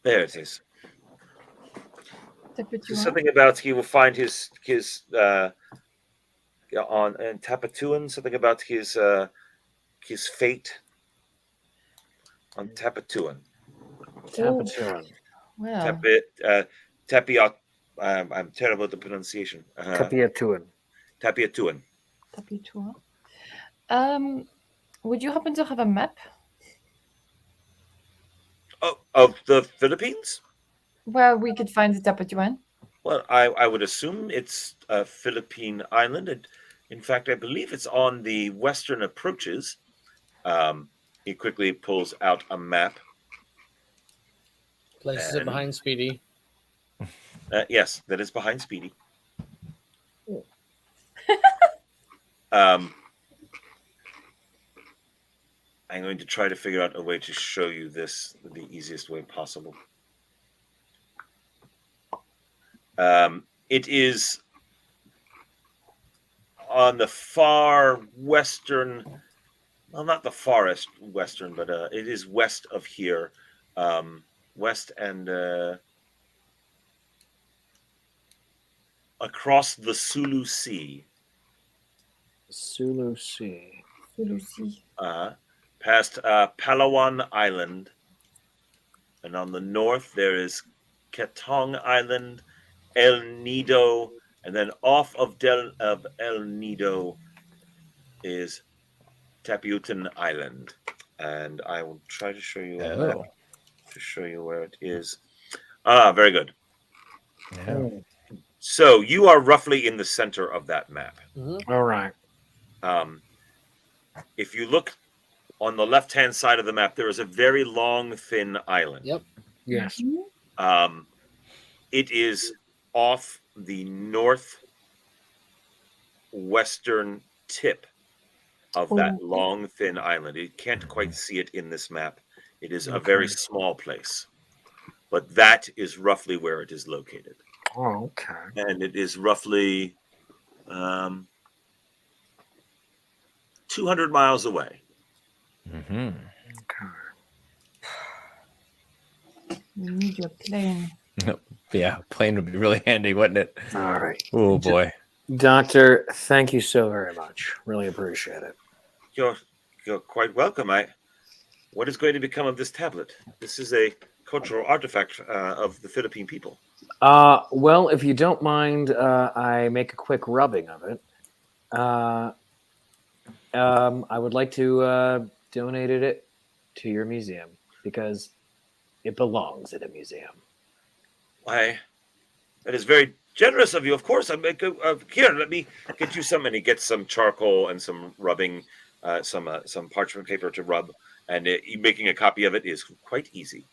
There it is. There's something about he will find his on Tapatuan, something about his fate on Tapatuan. Tapatuan. Well, Tapiot. I'm terrible at the pronunciation. Tapiatuan. Tapiatuan. Would you happen to have a map? Oh, of the Philippines? Where we could find the Tapatuan? Well, I would assume it's a Philippine island. In fact, I believe it's on the western approaches. He quickly pulls out a map. Places it behind Speedy. Yes, that is behind Speedy. I'm going to try to figure out a way to show you this the easiest way possible. It is on the far western, well, not the farthest western, but it is west of here, west and across the Sulu Sea. Sulu Sea. Lucy. Past Palawan Island, and on the north there is Ketong Island, El Nido, and then off of El Nido is Tapiutan Island, and I will try to show you a map to show you where it is. Very good. Yeah. So you are roughly in the center of that map. All right. If you look on the left-hand side of the map, there is a very long, thin island. Yep. Yes. It is off the northwestern tip of that long, thin island. You can't quite see it in this map. It is a very small place, but that is roughly where it is located. Oh, okay. And it is roughly 200 miles away. Mm-hmm. Okay. We need your plane. Yeah, plane would be really handy, wouldn't it? All right. Oh boy. Doctor, thank you so very much. Really appreciate it. You're quite welcome. What is going to become of this tablet? This is a cultural artifact of the Philippine people. Well, if you don't mind, I make a quick rubbing of it. I would like to donate it to your museum because it belongs in a museum. Why, that is very generous of you. Of course, here. Let me get you some, and he gets some charcoal and some rubbing, some parchment paper to rub, and making a copy of it is quite easy.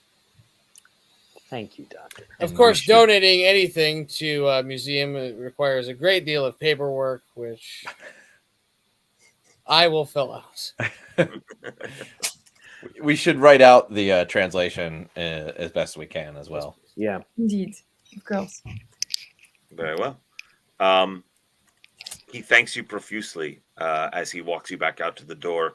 Thank you, Doctor. Of course, donating anything to a museum requires a great deal of paperwork, which I will fill out. We should write out the translation as best we can as well. Yeah. Indeed. Of course. Very well. He thanks you profusely as he walks you back out to the door,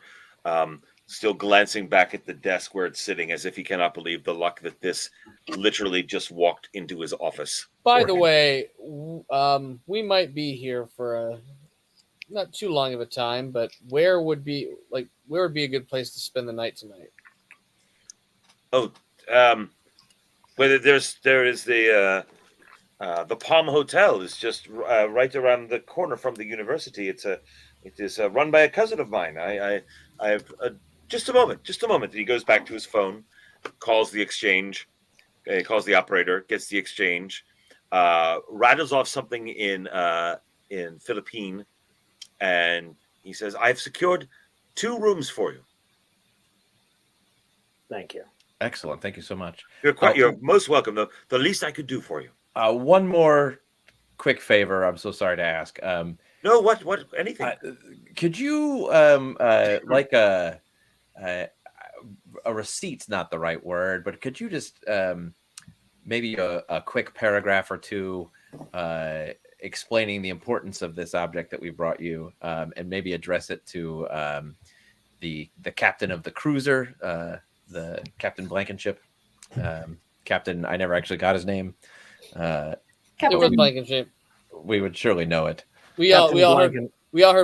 still glancing back at the desk where it's sitting as if he cannot believe the luck that this literally just walked into his office. By the way, we might be here for not too long of a time, but where would be a good place to spend the night tonight? Oh, whether there is the Palm Hotel is just right around the corner from the university. It is run by a cousin of mine. I have just a moment. And he goes back to his phone, calls the exchange, calls the operator, gets the exchange, rattles off something in Philippine, and he says, "I've secured 2 rooms for you." Thank you. Excellent. Thank you so much. You're most welcome. The least I could do for you. One more quick favor. I'm so sorry to ask. No, what? Anything? Could you like a receipt's not the right word, but could you just maybe a quick paragraph or two explaining the importance of this object that we brought you, and maybe address it to the captain of the cruiser, the Captain Blankenship. Captain, I never actually got his name. It was Blankenship. We would surely know it. We all heard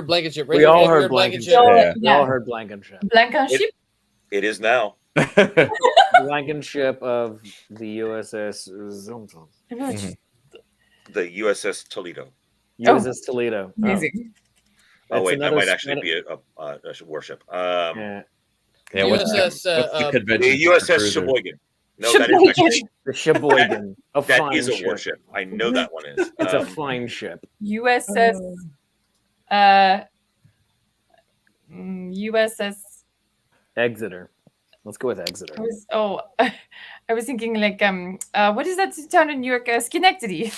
Blankenship. We all heard Blankenship. Yeah. We all heard Blankenship. Blankenship? It is now. Blankenship of the USS Zomton. The USS Toledo. USS Toledo. Amazing. Oh wait, that another might actually be a warship. Yeah. Yeah, what's the convention The for USS cruiser? Sheboygan. No, that is actually The Sheboygan. that is a warship. I know that one is. It's a fine ship. USS USS Exeter. Let's go with Exeter. I was thinking like what is that town in New York? Schenectady.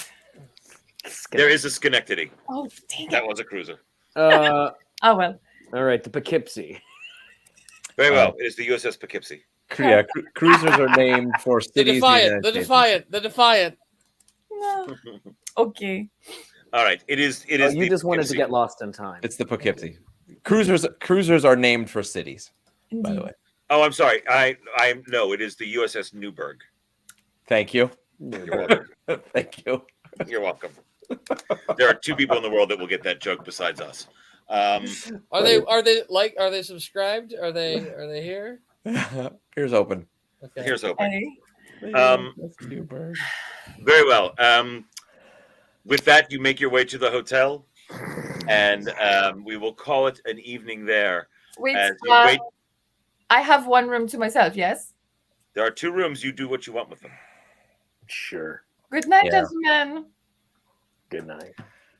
There is a Schenectady. Oh dang That it. was a cruiser. Oh well. All right, the Poughkeepsie. Very well. It is the USS Poughkeepsie. Yeah, cruisers are named for The cities. Defiant. The Defiant. No. Okay. All right. It is. It Oh, is. you the just wanted to Poughkeepsie. get lost in time. It's the Poughkeepsie. Cruisers are named for cities, by the way. Oh, I'm sorry. No. It is the USS Newburgh. Thank you. You're welcome. Thank you. You're welcome. There are two people in the world that will get that joke besides us. Are they subscribed? Are they here? Here's open. Okay. Here's hoping. Hey. That's Newburgh. Very well. With that, you make your way to the hotel, and we will call it an evening there. Wait, As you wait, I have one room to myself, yes? there are two rooms. You do what you want with them. Sure. Good night, Yeah. gentlemen. Good night.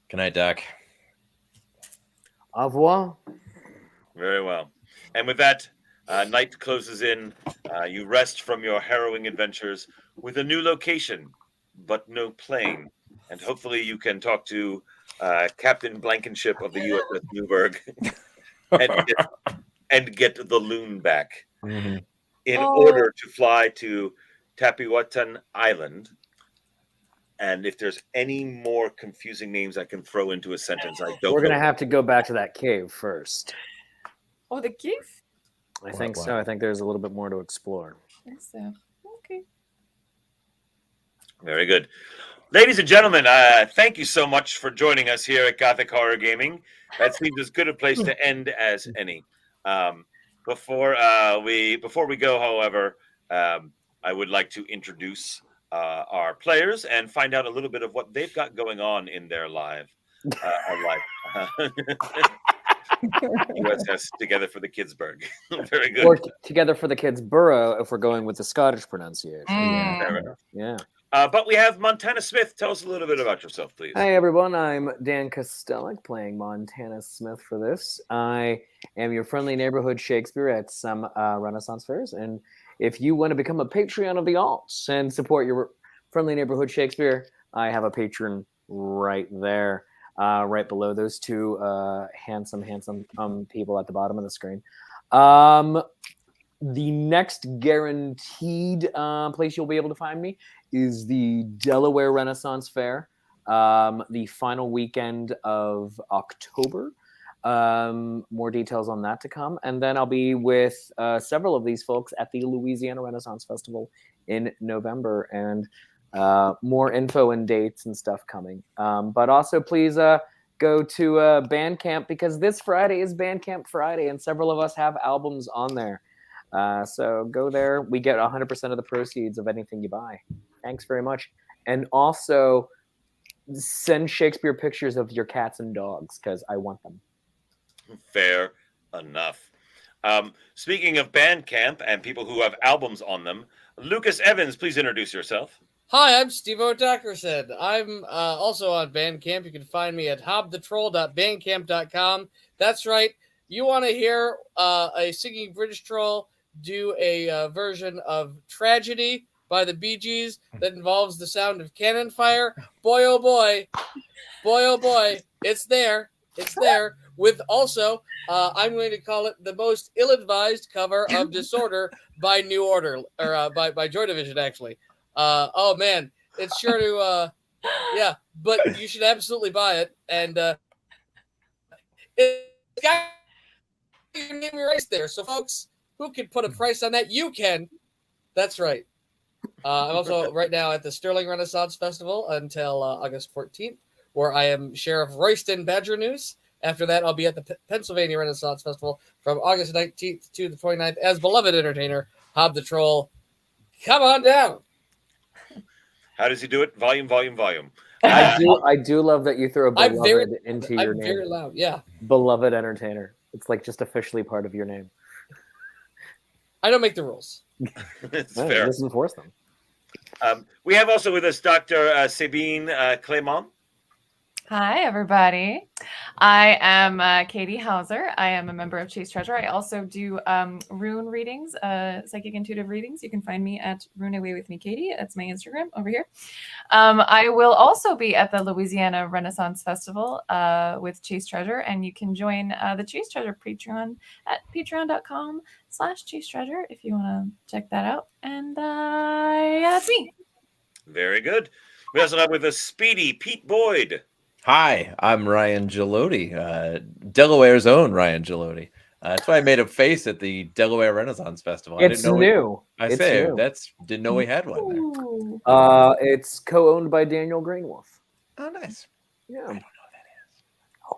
Good night, Doc. Au revoir. Very well. And with that, night closes in. You rest from your harrowing adventures with a new location, but no plane. And hopefully you can talk to Captain Blankenship of the USS Newburgh and get the loon back Mhm. in Oh. order to fly to Tapiwatan Island. And if there's any more confusing names I can throw into a sentence, I don't We're know. gonna have to go back to that cave first. Oh, the gift? I think wow. so. I think there's a little bit more to explore. Yes, sir. Okay. Very good. Ladies and gentlemen, thank you so much for joining us here at Gothic Horror Gaming. That seems as good a place to end as any. Before we go, however, I would like to introduce our players and find out a little bit of what they've got going on in their life. USS Together for the Kidsburg. Very good. Or together for the kids' burrow if we're going with the Scottish pronunciation. Fair enough. Yeah. But we have Montana Smith. Tell us a little bit about yourself, please. Hi, everyone. I'm Dan Kostelik playing Montana Smith for this. I am your friendly neighborhood Shakespeare at some Renaissance fairs. And if you want to become a Patreon of the Alts and support your friendly neighborhood Shakespeare, I have a patron right there, right below those two handsome people at the bottom of the screen. The next guaranteed place you'll be able to find me is the Delaware Renaissance Fair, the final weekend of October. More details on that to come. And then I'll be with several of these folks at the Louisiana Renaissance Festival in November, and more info and dates and stuff coming. But also please go to Bandcamp, because this Friday is Bandcamp Friday, and several of us have albums on there. So go there. We get 100% of the proceeds of anything you buy. Thanks very much. And also send Shakespeare pictures of your cats and dogs, because I want them. Fair enough. Speaking of Bandcamp and people who have albums on them, Lucas Evans, please introduce yourself. Hi, I'm Steve O'Dackerson. I'm also on Bandcamp. You can find me at hobthetroll.bandcamp.com. That's right. You want to hear a singing British troll do a version of Tragedy by the Bee Gees that involves the sound of cannon fire? Boy, oh boy, it's there. It's there. With also, I'm going to call it the most ill-advised cover of Disorder by New Order, or by Joy Division, actually. Oh man, it's sure to, yeah, but you should absolutely buy it. And it's got your name erased there. So folks, who can put a price on that? You can. That's right. I'm also right now at the Sterling Renaissance Festival until August 14th, where I am Sheriff Royston Badger News. After that, I'll be at the Pennsylvania Renaissance Festival from August 19th to the 29th as beloved entertainer, Hob the Troll. Come on down. How does he do it? Volume. I do love that you throw beloved into your I'm name. very loud, yeah. Beloved entertainer. It's like just officially part of your name. I don't make the rules. It's Yeah, fair. just enforce them. We have also with us Dr. Sabine Clément. Hi, everybody. I am Katie Hauser. I am a member of Chase Treasure. I also do rune readings, psychic intuitive readings. You can find me at Rune Away with Me, Katie. That's my Instagram over here. I will also be at the Louisiana Renaissance Festival with Chase Treasure, and you can join the Chase Treasure Patreon at patreon.com/Chase Treasure if you want to check that out. And yeah, that's me. Very good. We also have with us Speedy Pete Boyd. Hi, I'm Ryan Gelotti, Delaware's own Ryan Gelotti. That's why I made a face at the Delaware Renaissance Festival. I It's didn't know new. I It's say new. didn't know we had one there. Ooh. It's co-owned by Daniel Greenwolf. Oh, nice. Yeah. I don't know what that is.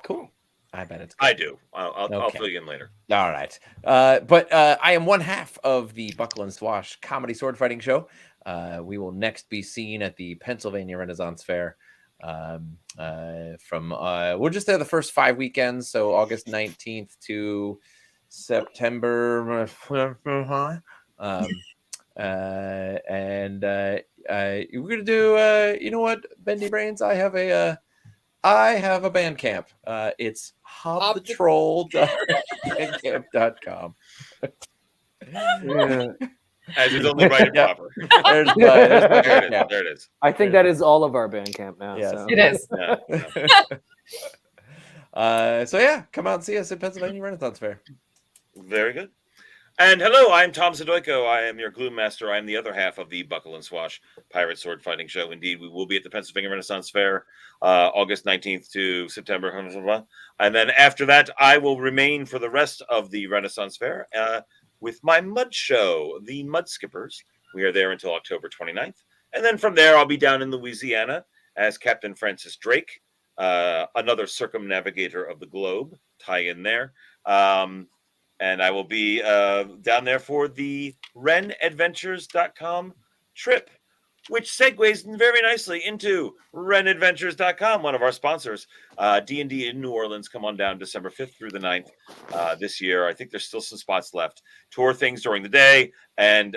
Cool. I bet it's good. I do. I'll Okay. fill you in later. All right. But I am one half of the Buckle and Swash comedy sword fighting show. We will next be seen at the Pennsylvania Renaissance Fair. We're just there the first 5 weekends, so August 19th to September. We're gonna do you know what, Bendy Brains, I have a band camp. It's hobthetroll.bandcamp.com. Yeah. As is only right and Yeah. proper. There's my There it is. camp. There it is. I think that is all of our Bandcamp now. Yes. So. It is. Yeah. So yeah, come out and see us at Pennsylvania Renaissance Fair. Very good. And hello, I'm Tom Zadoyko. I am your Gloom Master. I am the other half of the Buckle and Swash Pirate Sword Fighting Show. Indeed, we will be at the Pennsylvania Renaissance Fair, August 19th to September. And then after that, I will remain for the rest of the Renaissance Fair with my mud show, the Mud Skippers. We are there until October 29th. And then from there, I'll be down in Louisiana as Captain Francis Drake, another circumnavigator of the globe, tie in there. And I will be down there for the renadventures.com trip, which segues very nicely into renadventures.com, one of our sponsors. D&D in New Orleans. Come on down December 5th through the 9th this year. I think there's still some spots left. Tour things during the day and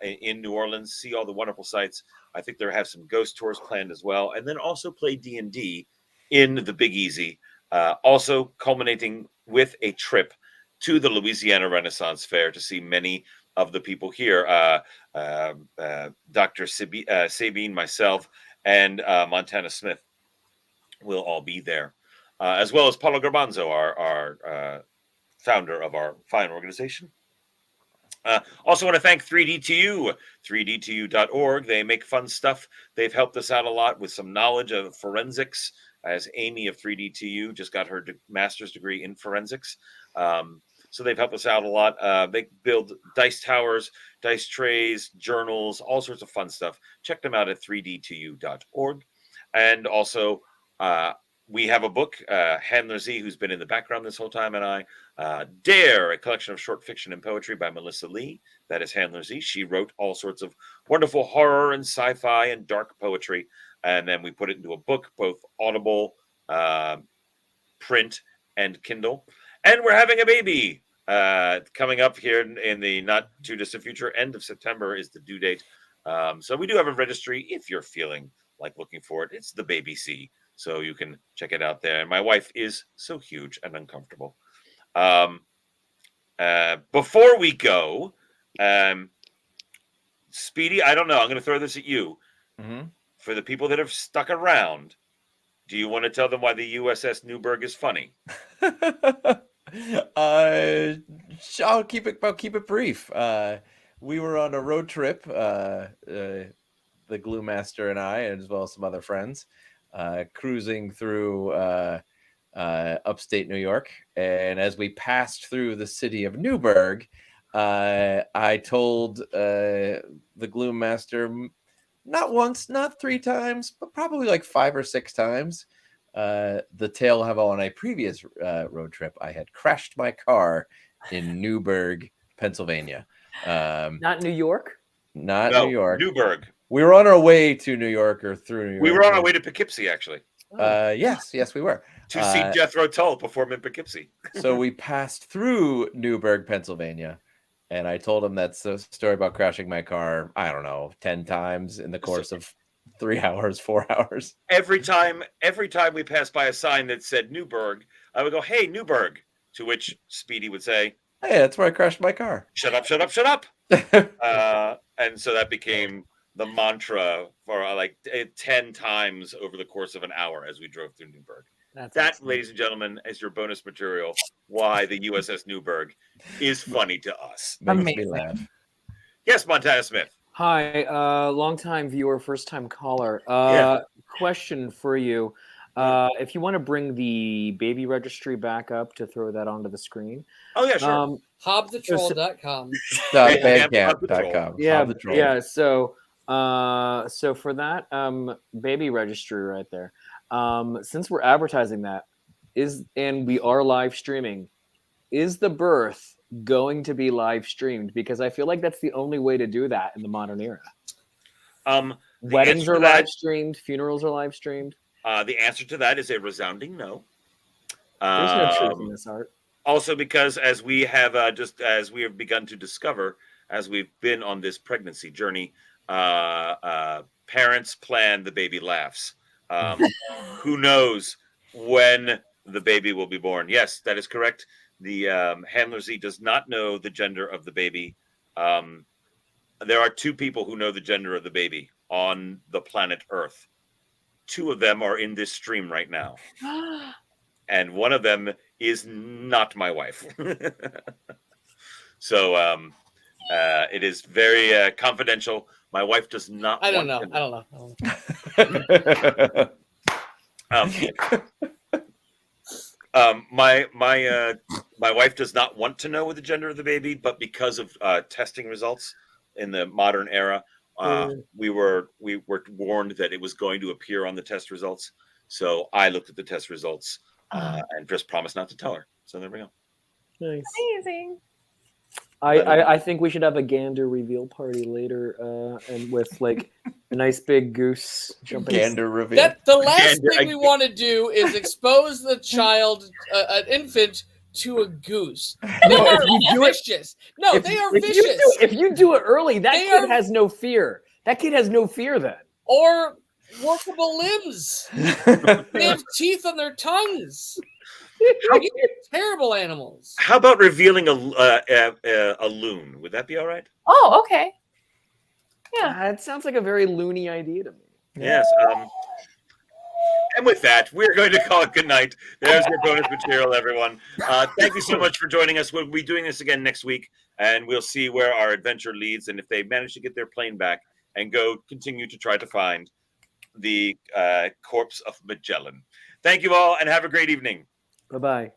in New Orleans. See all the wonderful sights. I think they have some ghost tours planned as well. And then also play D&D in the Big Easy. Also culminating with a trip to the Louisiana Renaissance Fair to see many of the people here. Dr. Sabine, myself, and Montana Smith will all be there, as well as Paulo Garbanzo, our founder of our fine organization. Also want to thank 3D2U, 3D2U.org. They make fun stuff. They've helped us out a lot with some knowledge of forensics, as Amy of 3D2U just got her master's degree in forensics. So they've helped us out a lot. They build dice towers, dice trays, journals, all sorts of fun stuff. Check them out at 3d2u.org. And also, we have a book, Handler Z, who's been in the background this whole time, and I. Dare, a collection of short fiction and poetry by Melissa Lee. That is Handler Z. She wrote all sorts of wonderful horror and sci-fi and dark poetry. And then we put it into a book, both Audible, print, and Kindle. And we're having a baby coming up here in the not too distant future. End of September is the due date. So we do have a registry if you're feeling like looking for it. It's the Baby C. So you can check it out there. And my wife is so huge and uncomfortable. Before we go, Speedy, I don't know. I'm going to throw this at you. Mm-hmm. For the people that have stuck around, do you want to tell them why the USS Newburgh is funny? I'll keep it brief. We were on a road trip, the Glue Master and I, as well as some other friends, cruising through upstate New York. And as we passed through the city of Newburgh, I told the Glue Master, not once, not 3 times, but probably like 5 or 6 times, the tale of on a previous road trip, I had crashed my car in Newburgh, Pennsylvania. Not New York? Not No, New York. Newburgh. We were on our way to New York or through New York. We were on our way to Poughkeepsie, actually. Yes, we were. To see Jethro Tull perform in Poughkeepsie. So we passed through Newburgh, Pennsylvania, and I told him that's a story about crashing my car, I don't know, 10 times in the course of 3 hours, 4 hours. Every time we passed by a sign that said Newburgh, I would go, "Hey, Newburgh," to which Speedy would say, "Hey, that's where I crashed my car." "Shut up, shut up, shut up." And so that became the mantra for 10 times over the course of an hour as we drove through Newburgh. That, excellent. Ladies and gentlemen, is your bonus material why the USS Newburgh is funny to us. Makes me laugh. Yes, Montana Smith. Hi, long-time viewer, first-time caller. Yeah. Question for you. If you want to bring the baby registry back up to throw that onto the screen. Oh yeah, sure. Hobthetroll.com. Bandcamp.com. Yeah, Hob the Troll. yeah. So for that baby registry right there, since we're advertising that, and we are live streaming, is the birth going to be live streamed? Because I feel like that's the only way to do that in the modern era. Weddings are live streamed, funerals are live streamed. The answer to that is a resounding no. There's no truth in this, Art. Also, because as we have begun to discover, as we've been on this pregnancy journey, parents plan, the baby laughs. Who knows when the baby will be born? Yes, that is correct. The Handler Z does not know the gender of the baby. There are 2 people who know the gender of the baby on the planet Earth. 2 of them are in this stream right now. And one of them is not my wife. So it is very confidential. My wife does not. I don't know. My wife does not want to know the gender of the baby, but because of testing results in the modern era, we were warned that it was going to appear on the test results. So I looked at the test results and just promised not to tell her. So there we go. Nice. Amazing. I think we should have a gander reveal party later, and with like a nice big goose jumping. Gander reveal. The last thing we want to do is expose the child, an infant, to a goose. They are vicious. No, they are vicious. If you do it early, that kid has no fear. That kid has no fear then. Or workable limbs. They have teeth on their tongues. Terrible animals. How about revealing a loon? Would that be all right? Oh, okay. Yeah. It sounds like a very loony idea to me. Yes. And with that, we're going to call it good night. There's your bonus material, everyone. Thank you so much for joining us. We'll be doing this again next week, and we'll see where our adventure leads and if they manage to get their plane back and go continue to try to find the corpse of Magellan. Thank you all, and have a great evening. Bye-bye.